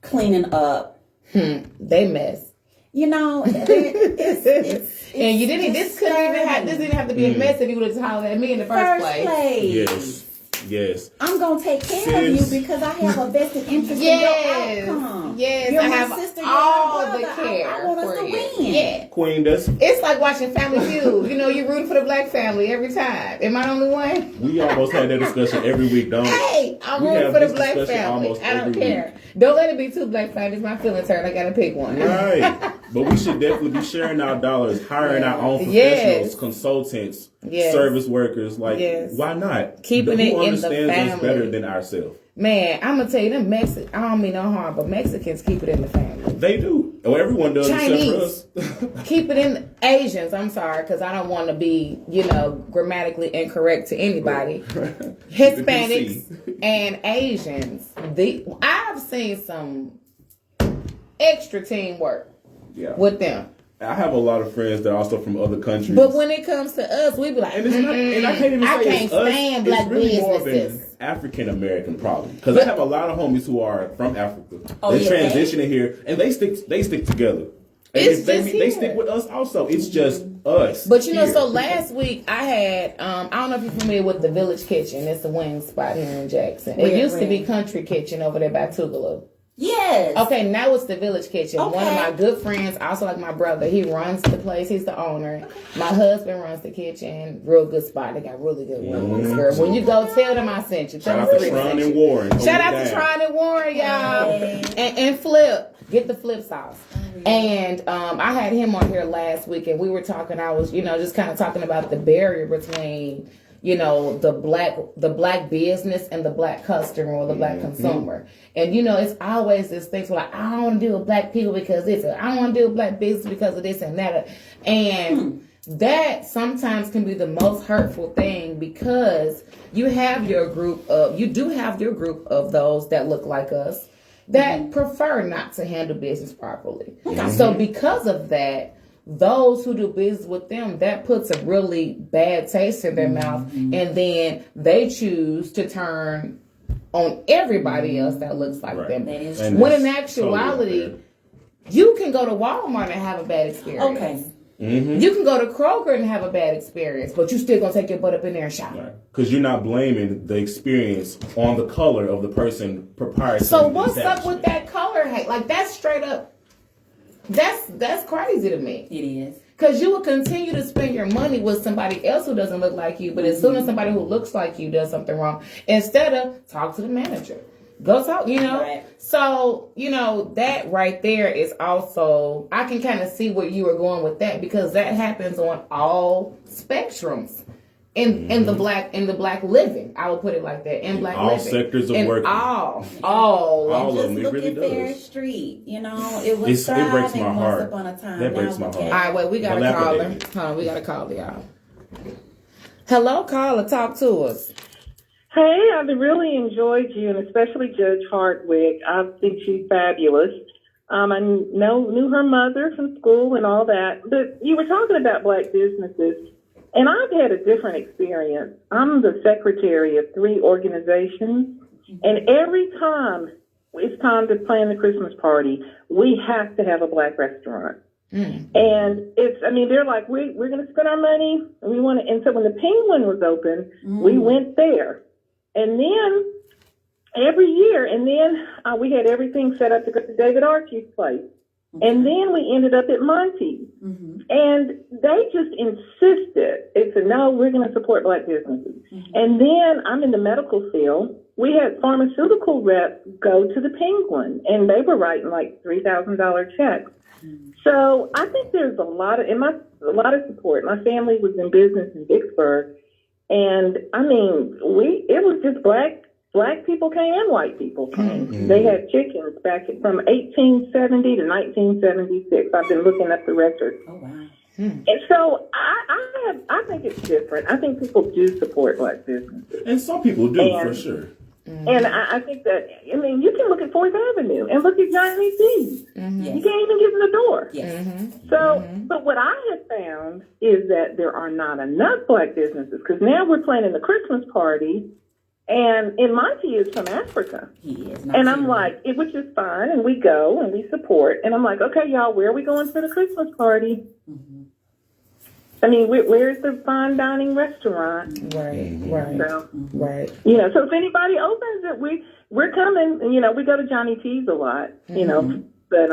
cleaning up, they mess. You know, it's and you didn't. This didn't have to be a mess if you would have hollered at me in the first place. Yes. I'm gonna take care of you because I have a vested interest in your outcome. Yes, you're I my have sister, all you're my the brother. care I want us for to you. win. Yeah. Queen, it's like watching Family Feud. You're rooting for the black family every time. Am I the only one? We almost had that discussion every week, don't we? Hey, I'm rooting for the black family. I don't care. Don't let it be two black families. My feelings hurt. I gotta pick one. Right. But we should definitely be sharing our dollars, hiring our own professionals, consultants, service workers. Why not? Keeping it in the family. Understands us better than ourselves. Man, I'm gonna tell you, them I don't mean no harm, but Mexicans keep it in the family. They do. Oh, everyone does. Chinese keep it in. Asians, I'm sorry, because I don't want to be, grammatically incorrect to anybody. Hispanics and Asians. I've seen some extra teamwork with them. I have a lot of friends that are also from other countries. But when it comes to us, we be like, and it's not, and I can't even say it's us. Stand black it's really more of businesses. an African American problem. Because I have a lot of homies who are from Africa. They're transitioning here, and they stick together. And they stick with us also. It's just us. But so last week I had, I don't know if you're familiar with the Village Kitchen. It's a wing spot here in Jackson. It used to be Country Kitchen over there by Tougaloo. Yes. Okay, now it's the Village Kitchen. Okay. One of my good friends, also like my brother, he runs the place. He's the owner. My husband runs the kitchen. Real good spot. They got really good wings, girl. When you go, tell them I sent you. Shout out to Tron and Warren. Shout out to Tron and Warren, y'all. And Flip. Get the Flip sauce. And I had him on here last week, and we were talking. I was, just kind of talking about the barrier between, the black business and the black customer or the black consumer. And, it's always this thing like, I don't want to deal with black people because this, I don't want to deal with black business because of this and that. And that sometimes can be the most hurtful thing because you do have your group of those that look like us that prefer not to handle business properly. So because of that, those who do business with them, that puts a really bad taste in their mouth, and then they choose to turn on everybody else that looks like them. That is true. When in actuality, you can go to Walmart and have a bad experience. Okay. You can go to Kroger and have a bad experience, but you still gonna take your butt up in there and shop. Because you're not blaming the experience on the color of the person proprietary. So what's up with that color hate? Like that's straight up. That's crazy to me. It is. Because you will continue to spend your money with somebody else who doesn't look like you, but as soon as somebody who looks like you does something wrong, instead of talk to the manager. Go talk, Right. So, that right there is also, I can kind of see where you were going with that because that happens on all spectrums in the black living. I would put it like that. In black all living. sectors of work. All of just them. It look really at their does. street. It was It breaks my thriving heart. once upon a time. That breaks my heart. All right, wait, we got a caller. Hold on, we got a caller, y'all. Hello, caller, talk to us. Hey, I've really enjoyed you, and especially Judge Hardwick. I think she's fabulous. I knew her mother from school and all that. But you were talking about black businesses, and I've had a different experience. I'm the secretary of 3 organizations, and every time it's time to plan the Christmas party, we have to have a black restaurant. And they're like, we're going to spend our money, and we want to. And so when the Penguin was open, we went there. And then every year, we had everything set up to go to David Archie's place. And then we ended up at Monty's. And they just insisted. They said, no, we're going to support black businesses. And then I'm in the medical field. We had pharmaceutical reps go to the Penguin, and they were writing like $3,000 checks. So I think there's a lot of support. My family was in business in Vicksburg. And I mean, it was just black people came and white people came. Mm-hmm. They had chickens back from 1870 to 1976. I've been looking up the records. Oh, wow. And so I think it's different. I think people do support black businesses. And some people do, for sure. And I think that, I mean, you can look at 4th Avenue and look at Johnny C's. Mm-hmm. Yes. You can't even get in the door. Yes. Mm-hmm. So, but what I have found is that there are not enough black businesses, because now we're planning the Christmas party, and Monty is from Africa. He is. And I'm like, which is fine, and we go and we support. And I'm like, okay, y'all, where are we going for the Christmas party? Mm-hmm. I mean, where's the fine dining restaurant? Right. So, Right. you know, so if anybody opens it, we're coming. You know, we go to Johnny T's a lot. You know, but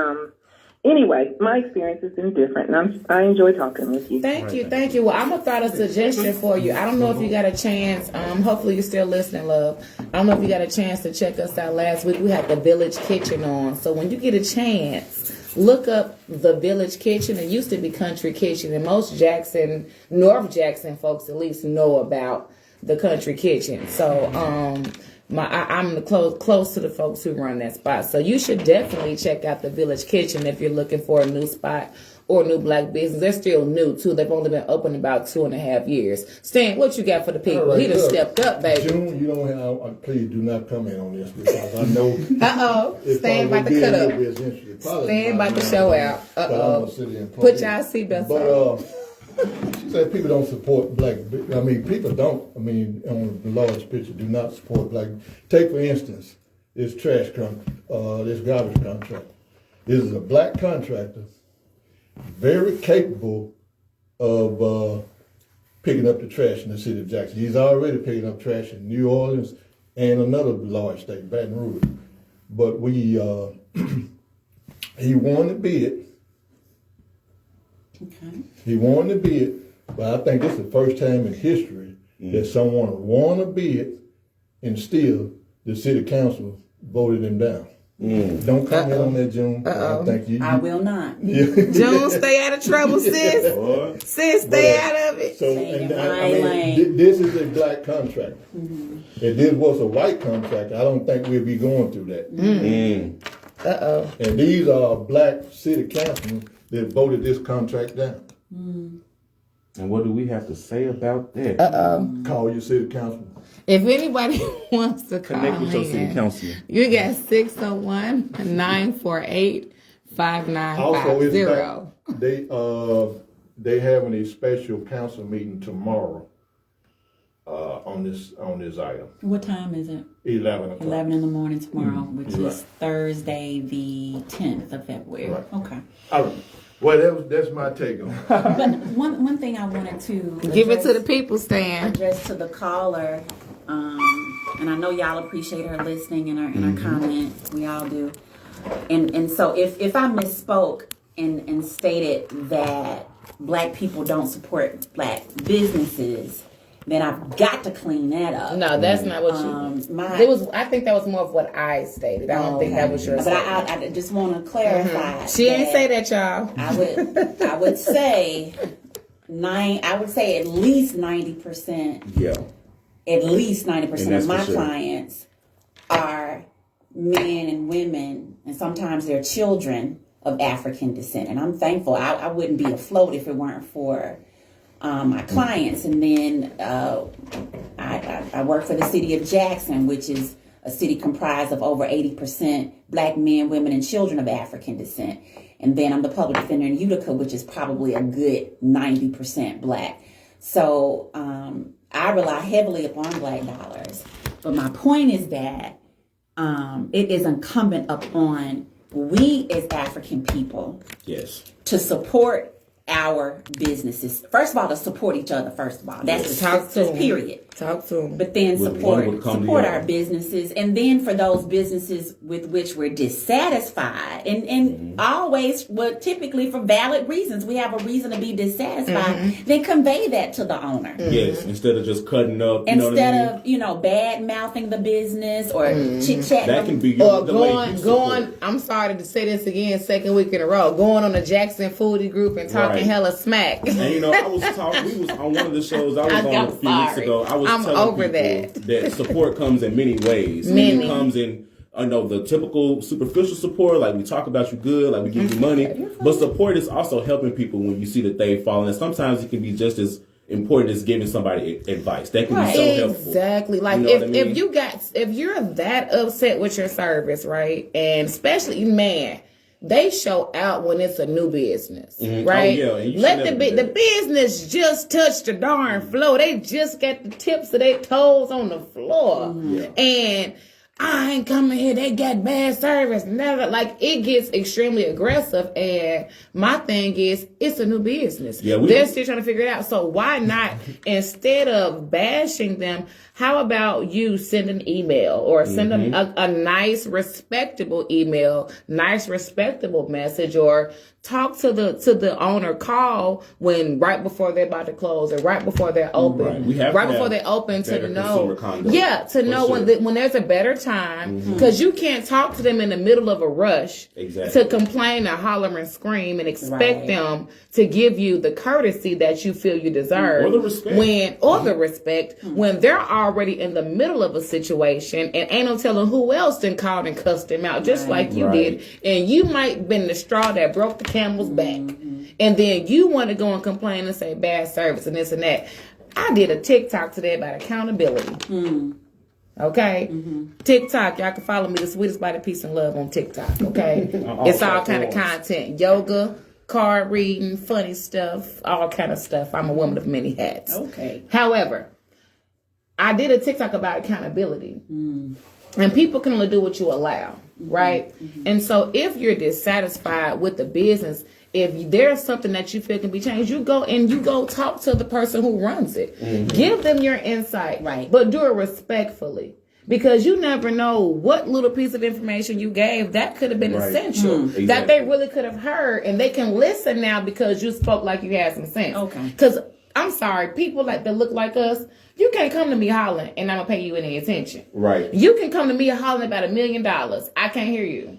anyway, my experience has been different, and I enjoy talking with you. Thank you. Well, I'm gonna throw out a suggestion for you. I don't know if you got a chance. Hopefully you're still listening, love. I don't know if you got a chance to check us out. Last week we had the Village Kitchen on. So when you get a chance, look up the Village Kitchen. It used to be Country Kitchen, and most North Jackson folks at least know about the Country Kitchen. So I'm close to the folks who run that spot. So you should definitely check out the Village Kitchen if you're looking for a new spot or a new black business. They're still new too. They've only been open about 2.5 years. Stan, what you got for the people? Right, He done stepped up, baby. June, you don't have. Please do not comment on this, because I know. Stan about to cut up. Stan about to show out. Put y'all seatbelts on. She said people don't support black. I mean, people don't. I mean, on the large picture, do not support black. Take for instance, this trash this garbage contractor. This is a black contractor, very capable of picking up the trash in the city of Jackson. He's already picking up trash in New Orleans and another large state, Baton Rouge. But he won the bid. Okay. He won the bid, but I think this is the first time in history that someone won a bid and still the city council voted him down. Don't comment on that, June. I think I will not. June, stay out of trouble, sis. Sis, stay out of it. So, this is a black contractor. If this was a white contractor, I don't think we'd be going through that. And these are black city councilmen that voted this contract down. And what do we have to say about that? Call your city councilman. If anybody wants to call Connect with your city councilman. you got 601-948-5950. Also, they having a special council meeting tomorrow on this item. What time is it? 11 o'clock. 11 in the morning tomorrow, which is Thursday, the 10th of February. Right. Okay. All right. Well, that's my take on it. But one thing I wanted to Give it to the people, Stan. address to the caller, and I know y'all appreciate her listening and her comment. We all do. And so if I misspoke and stated that black people don't support black businesses, then I've got to clean that up. No, that's not what you. I think that was more of what I stated. I don't think that was your. But I just want to clarify. She ain't say that, y'all. I would say I would say at least 90%. Yeah. At least 90% of my sure. clients are men and women, and sometimes they're children of African descent. And I'm thankful. I wouldn't be afloat if it weren't for my clients. And then I work for the city of Jackson, which is a city comprised of over 80% black men, women, and children of African descent. And then I'm the public defender in Utica, which is probably a good 90% black. So I rely heavily upon black dollars. But my point is that it is incumbent upon we as African people to support our businesses. First of all, to support each other, first of all. That's the period. Talk to them. But then With one would come support together. our businesses, and then for those businesses with which we're dissatisfied, and always, well, typically for valid reasons, we have a reason to be dissatisfied. Then convey that to the owner. Yes, instead of just cutting up. You know what I mean? Instead of bad mouthing the business or chit chatting. That can be Or the way you going. support. I'm sorry to say this again, second week in a row. Going on the Jackson Foodie group and talking Right. hella smack. And we was on one of the shows I was on a few weeks ago. I was I'm telling over people that support comes in many ways. Many. It comes in, the typical superficial support, like we talk about you good, like we give you money. But support is also helping people when you see that they've fallen. And sometimes it can be just as important as giving somebody advice. That can be so helpful. Exactly. Like You know what I mean? if you're that upset with your service, right? And especially they show out when it's a new business, right? Oh, yeah. And you Let should the never do that. business just touch the darn floor. They just got the tips of their toes on the floor, and I ain't coming here. They got bad service. Never, like, it gets extremely aggressive. And my thing is, it's a new business. Yeah, they're still trying to figure it out. So why not, instead of bashing them, how about you send an email or send them a nice, respectable email, nice, respectable message, or talk to the owner, call right before they're about to close or right before they're open. Right. We have to before have they're open to better know. consumer conduct, To know sure. when there's a better time, because you can't talk to them in the middle of a rush Exactly. to complain or holler and scream and expect Right. them to give you the courtesy that you feel you deserve Or the respect. when they're already in the middle of a situation and ain't no telling who else then called and cussed them out just like you did, and you might been the straw that broke the camel's back, and then you want to go and complain and say bad service and this and that. I did a TikTok today about accountability. Okay, TikTok, y'all can follow me, the Sweetest Body Peace and Love on TikTok. Okay, it's all kind of content, yoga, card reading, funny stuff, all kind of stuff. I'm a woman of many hats. Okay. However, I did a TikTok about accountability, and people can only do what you allow, right? And so if you're dissatisfied with the business, if there's something that you feel can be changed, you go talk to the person who runs it. Give them your insight, Right. but do it respectfully. Because you never know what little piece of information you gave that could have been essential, that Exactly. they really could have heard, and they can listen now because you spoke like you had some sense. Okay. Because I'm sorry, people that look like us, you can't come to me hollering and I'm gonna pay you any attention. Right. You can come to me hollering about $1 million. I can't hear you.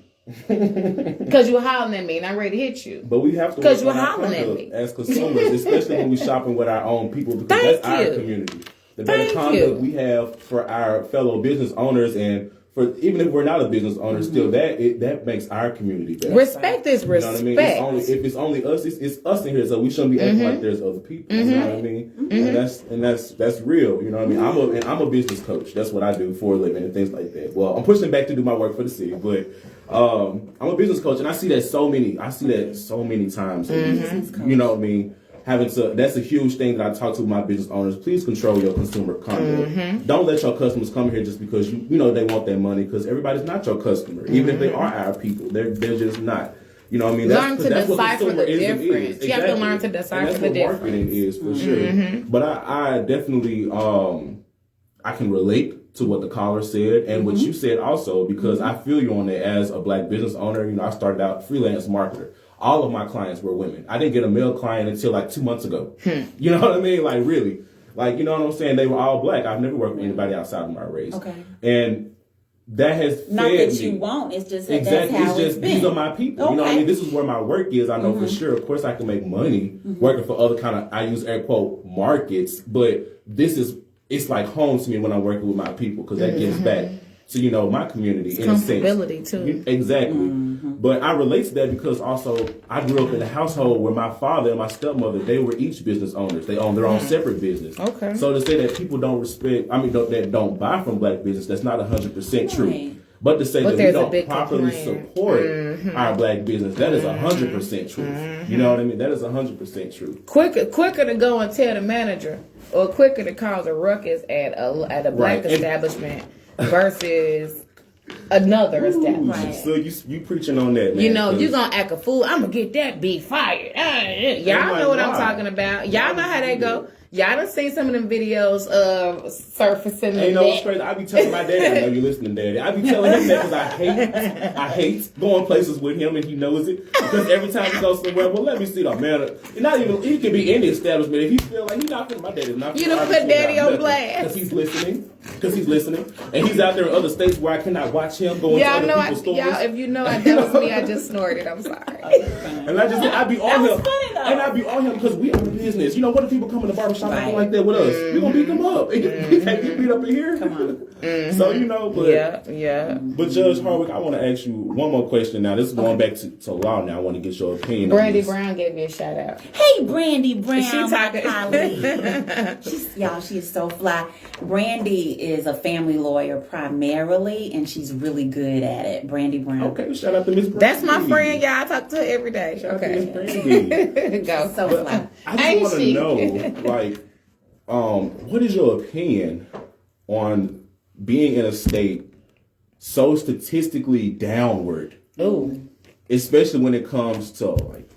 Because you're hollering at me and I'm ready to hit you. But we have to Because work you're on our hollering at conduct me. as consumers, especially when we're shopping with our own people, because Thank that's our you. community. The better Thank conduct you. we have for our fellow business owners, and for even if we're not a business owner, still that makes our community better. Respect is You know respect. what I mean? If it's only us, it's us in here, so we shouldn't be acting like there's other people. You know what I mean? And that's real. You know what I mean? I'm a business coach. That's what I do for a living and things like that. Well, I'm pushing back to do my work for the city, but I'm a business coach, and I see that so many times. You know what I mean? That's a huge thing that I talk to my business owners. Please control your consumer conduct. Don't let your customers come here just because you know they want their money, because everybody's not your customer. Even if they are our people, they're just not. You know what I mean? Learn to That's what decipher the consumerism difference. is. You have to learn to decipher and that's the what marketing is for sure. But I definitely I can relate to what the caller said and what you said also, because I feel you on that. As a black business owner, I started out freelance marketer. All of my clients were women. I didn't get a male client until like 2 months ago. You know what I mean? Like, really. Like, you know what I'm saying? They were all black. I've never worked with anybody outside of my race. Okay. And that has Not fed that me. you won't. It's just that Exactly. that's how It's just been. these are my people. You know what I Okay. mean? This is where my work is. I know for sure. Of course, I can make money working for other kind of, I use air quote, markets. But it's like home to me when I'm working with my people, because that gives back to, my community in a sense. Comfortability, too. Exactly. But I relate to that because also I grew up in a household where my father and my stepmother, they were each business owners. They own their own separate business. Okay. So to say that people don't that don't buy from black business, that's not 100% true. Right. But to say But that we there's a don't big properly complaint. support our black business, that is 100% true. You know what I mean? That is 100% true. Quicker to go and tell the manager, or quicker to cause a ruckus at a black Right. And- establishment versus another establishment. Right. So you preaching on that, man. You know, 'cause- you gonna act a fool. I'm gonna get that beef fired. Y'all Oh my know what I'm God. talking about. Y'all know how they go. Y'all done seen some of them videos of surfacing the Ain't no net. straight. I be telling my daddy, I know you're listening, Daddy. I be telling him that because I hate going places with him, and he knows it. Because every time he goes somewhere, well, let me see the man. And not even he can be in the establishment if he feel like he's not. My daddy's not. You don't put Daddy on blast because he's listening. And he's out there in other states where I cannot watch him go into other people's stores. Y'all, if you know that was me, I just snorted. I'm sorry. And I be on him. And I be on him because we are in business. You know, what if people come in the barbershop acting like that with us? We gonna beat them up. We can't get beat up in here. Come on. So, you know, but yeah. But Judge Hardwick, I want to ask you one more question now. This is going back to law now. I want to get your opinion on Brandy this. Brown gave me a shout out. Hey, Brandy Brown, She talking. my colleague. She is so fly. Brandy is a family lawyer primarily, and she's really good at it. Brandy Brown. Okay, shout out to Miss Brandy. That's my friend, y'all. I talk to her every day. Shout out to Okay. Miss Brandy. Go. So But fly. I just want to know, like, what is your opinion on being in a state so statistically downward? Ooh. Especially when it comes to like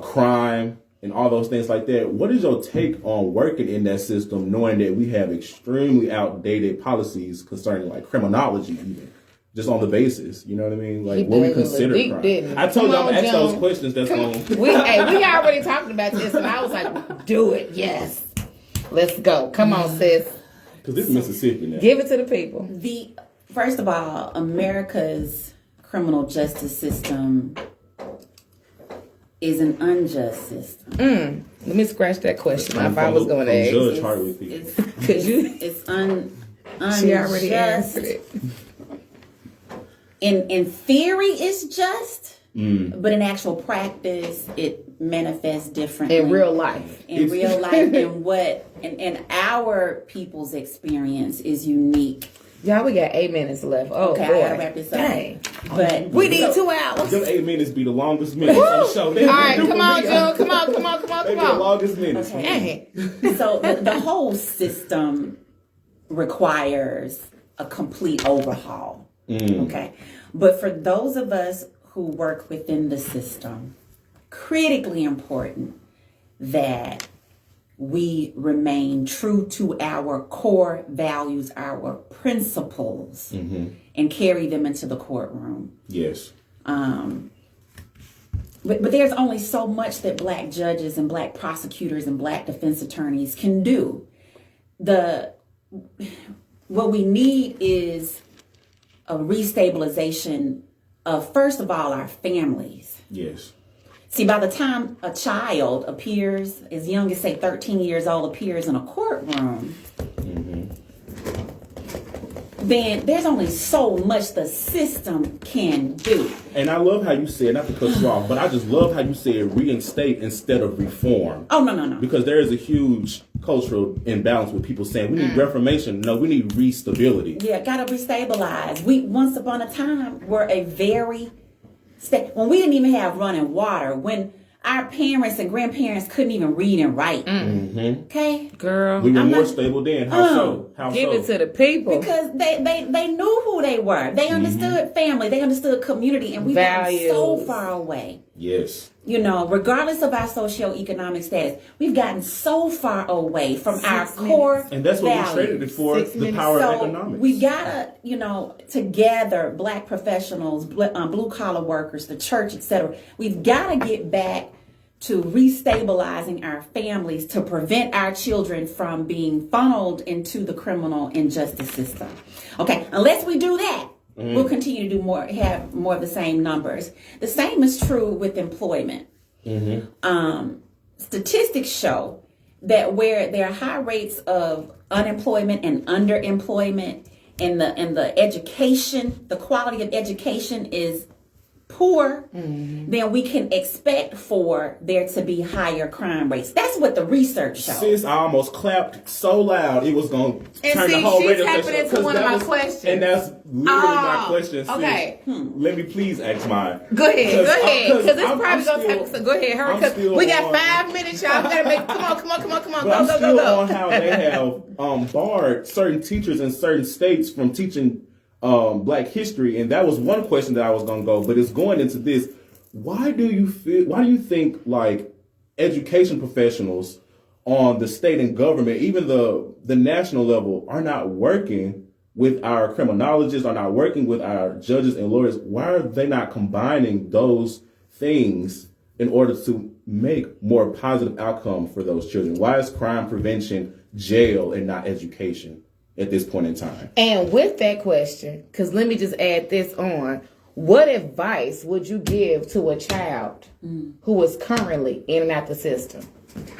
crime and all those things like that. What is your take on working in that system, knowing that we have extremely outdated policies concerning like criminology, even just on the basis? You know what I mean? Like what we consider crime. I told you I'm gonna ask those questions. That's going. We already talked about this, and I was like, "Do it, yes, let's go. Come on, sis. Because this is Mississippi now. Give it to the people." First of all, America's criminal justice system is an unjust system. Let me scratch that question. If I was going to ask, Judge Hardwick. It's unjust. she already answered it. In theory, it's just, but in actual practice, it manifests differently. In real life. In real life, and our people's experience is unique. Y'all, we got 8 minutes left. Oh, Okay, boy. I gotta wrap this up. Dang. But We need 2 hours. Them 8 minutes be the longest minutes on the show. All right, come on, Joe. Come on. They be the longest minutes. Okay. So the whole system requires a complete overhaul. Okay. But for those of us who work within the system, critically important that we remain true to our core values, our principles, and carry them into the courtroom. Yes. But there's only so much that black judges and black prosecutors and black defense attorneys can do. What we need is a restabilization of, first of all, our families. Yes. See, by the time a child appears, as young as, say, 13 years old, appears in a courtroom, then there's only so much the system can do. And I love how you said, not to cut you off, but I just love how you said reinstate instead of reform. Oh, no. Because there is a huge cultural imbalance with people saying we need reformation. No, we need restability. Yeah, gotta restabilize. We, once upon a time, were a very... when we didn't even have running water, when our parents and grandparents couldn't even read and write. Okay? Girl. We were more stable then. How so? Give it to the people. Because they knew who they were. They understood family. They understood community. And we've gotten so far away. Yes. You know, regardless of our socioeconomic status, we've gotten so far away from our core And that's what values. we traded it for, the power of economics. We gotta, together, black professionals, blue collar workers, the church, etc. We've gotta get back to restabilizing our families to prevent our children from being funneled into the criminal injustice system. Okay, unless we do that, we'll continue to have more of the same numbers. The same is true with employment. Statistics show that where there are high rates of unemployment and underemployment, and the education, the quality of education is poor, then we can expect for there to be higher crime rates. That's what the research shows. Sis, I almost clapped so loud it was going to turn the whole radio station. tapping into one of my questions. And that's literally my question, sis. Okay. Let me please ask mine. Go ahead. Because it's I'm probably going to take... So go ahead, hurry. Because we got 5 minutes, y'all. Gotta make... Come on. But I'm still Go. on how they have barred certain teachers in certain states from teaching Black history, and that was one question that I was gonna go, but it's going into this. Why do you think like education professionals on the state and government, even the national level, are not working with our criminologists, are not working with our judges and lawyers. Why are they not combining those things in order to make more positive outcome for those children? Why is crime prevention jail and not education at this point in time? And with that question, because let me just add this on, what advice would you give to a child who is currently in and out the system?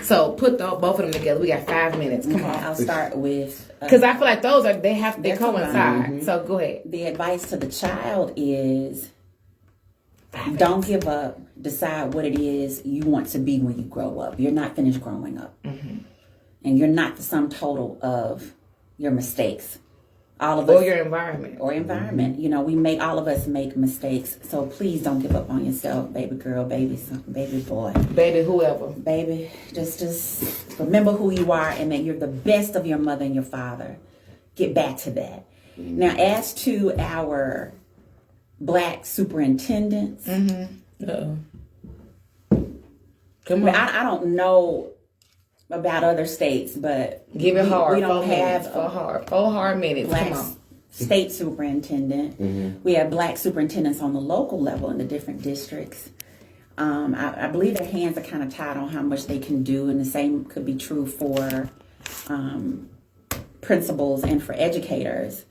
So put both of them together. We got 5 minutes. Come on. I'll start with because I feel like they coincide. Mm-hmm. So go ahead. The advice to the child is don't give up. Decide what it is you want to be when you grow up. You're not finished growing up. Mm-hmm. And you're not the sum total of your mistakes. All of us, or your environment. You know, all of us make mistakes. So please don't give up on yourself, baby girl, baby son, baby boy. Baby whoever. Baby, just remember who you are and that you're the best of your mother and your father. Get back to that. Mm-hmm. Now, as to our black superintendents. Mm-hmm. Uh-oh. Come on. I don't know about other states, but give it hard. We don't have four hard minutes. Black Come on. State superintendent. Mm-hmm. We have black superintendents on the local level in the different districts. I believe their hands are kind of tied on how much they can do, and the same could be true for principals and for educators.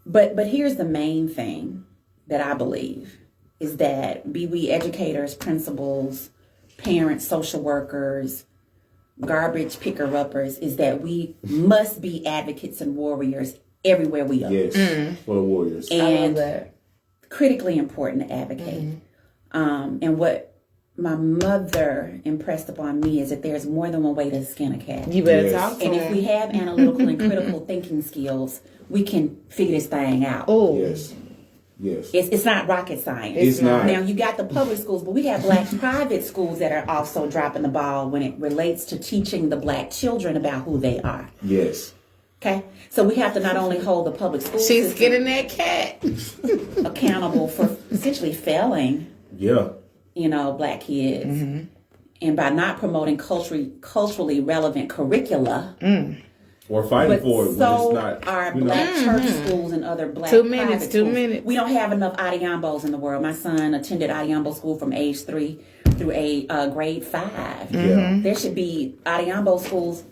But here's the main thing that I believe is that be we educators, principals, parents, social workers, garbage picker-uppers, is that we must be advocates and warriors everywhere we go. Yes, for the warriors. And I love that. Critically important to advocate. And what my mother impressed upon me is that there's more than one way to skin a cat. You better talk to And him. if we have analytical and critical thinking skills, we can figure this thing out. Oh, Yes. It's not rocket science. It's not. Now, you got the public schools, but we have black private schools that are also dropping the ball when it relates to teaching the black children about who they are. Yes. Okay? So we have to not only hold the public school she's system getting that cat accountable for essentially failing, Yeah. black kids. And by not promoting culturally relevant curricula, Or fighting but for it so when it's not. are black church schools and other black 2 minutes, private 2 schools. minutes. We don't have enough Adiambos in the world. My son attended Adiambo school from age 3 through grade 5. Yeah. There should be Adiambo schools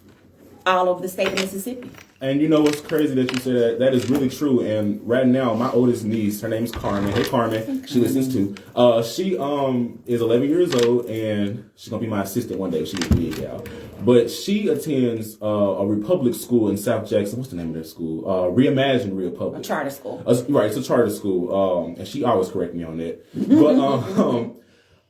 all over the state of Mississippi. And you know what's crazy that you said that? That is really true. And right now, my oldest niece, her name's Carmen. Hey, Carmen. She listens too. She is 11 years old, and she's gonna be my assistant one day. She's big out. But she attends a Republic school in South Jackson. What's the name of their school? Reimagine Republic. A charter school. Right, it's a charter school. And she always correct me on that. But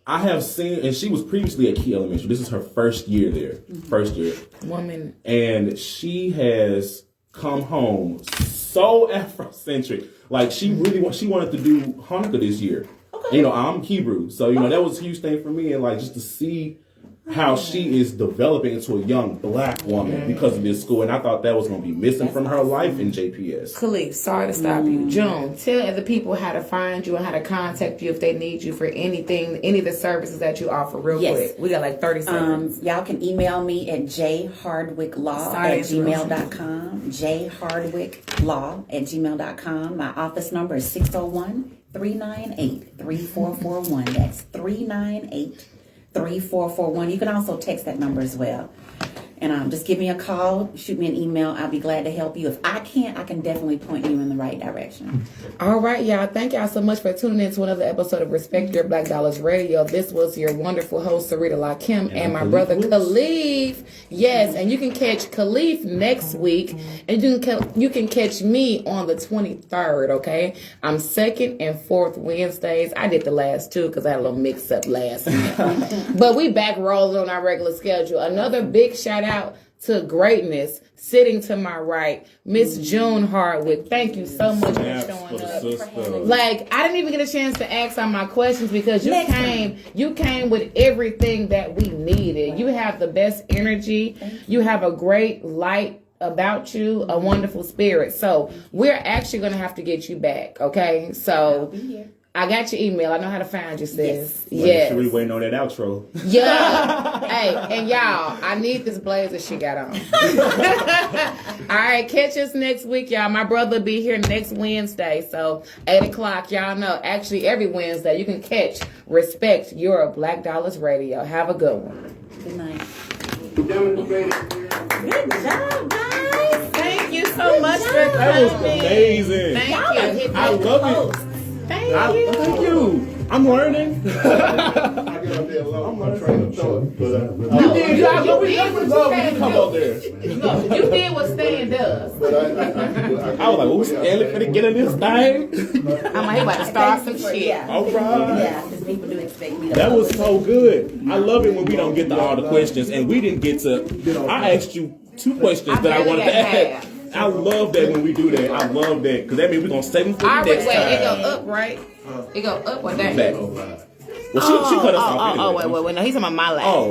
I have seen, and she was previously at Key Elementary. This is her first year there. First year. 1 minute. And she has come home so Afrocentric. Like, she wanted to do Hanukkah this year. Okay. I'm Hebrew. So, that was a huge thing for me. And, like, just to see how she is developing into a young black woman because of this school. And I thought that was going to be missing from her life in JPS. Khalif, sorry to stop you. June, tell other people how to find you and how to contact you if they need you for anything, any of the services that you offer real quick. We got like 30 seconds. Y'all can email me at jhardwicklaw@gmail.com. jhardwicklaw@gmail.com. My office number is 601-398-3441. That's 398-3441. You can also text that number as well. And just give me a call, shoot me an email. I'll be glad to help you. If I can't, I can definitely point you in the right direction. All right, y'all. Thank y'all so much for tuning in to another episode of Respect Your Black Dollars Radio. This was your wonderful host, Sarita Lakim, and my brother, Khalif. Yes, and you can catch Khalif next week, and you can catch me on the 23rd, okay? I'm 2nd and 4th Wednesdays. I did the last 2 because I had a little mix-up last minute. But we back rolling on our regular schedule. Another big shout-out to greatness, sitting to my right, Miss June Hardwick. Thank you so much for showing up. Like, I didn't even get a chance to ask all my questions because you came with everything that we needed. You have the best energy. You have a great light about you, a wonderful spirit. So we're actually going to have to get you back, okay? So I got your email. I know how to find you, sis. Well, Yes. Sheree waiting on that outro. Yeah. Hey, and y'all, I need this blazer she got on. All right, catch us next week, y'all. My brother will be here next Wednesday. So 8 o'clock, y'all know. Actually, every Wednesday you can catch Respect Your Black Dollars Radio. Have a good one. Good night. Good job, guys. Thank you so much for coming. That was amazing. Thank Y'all are you. hitting I the love post. it. Thank you. I'm learning. I got up there alone. I'm train of thought, but You did what Stan Come do. up there. Look, you did what Stan does. I was like, "Who's Stanley finna get in this thing?" I'm like, he about to start some shit. Yeah. All right. Yeah, because people do expect me to. That was so good. I love it when we don't get to all the questions, and we didn't get to. I asked you 2 questions that I wanted to ask. I love that when we do that. I love that because that means we're gonna save them for the All right, next wait, it go time. up, right? It go up or down? Back. Well, she cut us off anyway. Wait. No, he's talking about my life. Oh.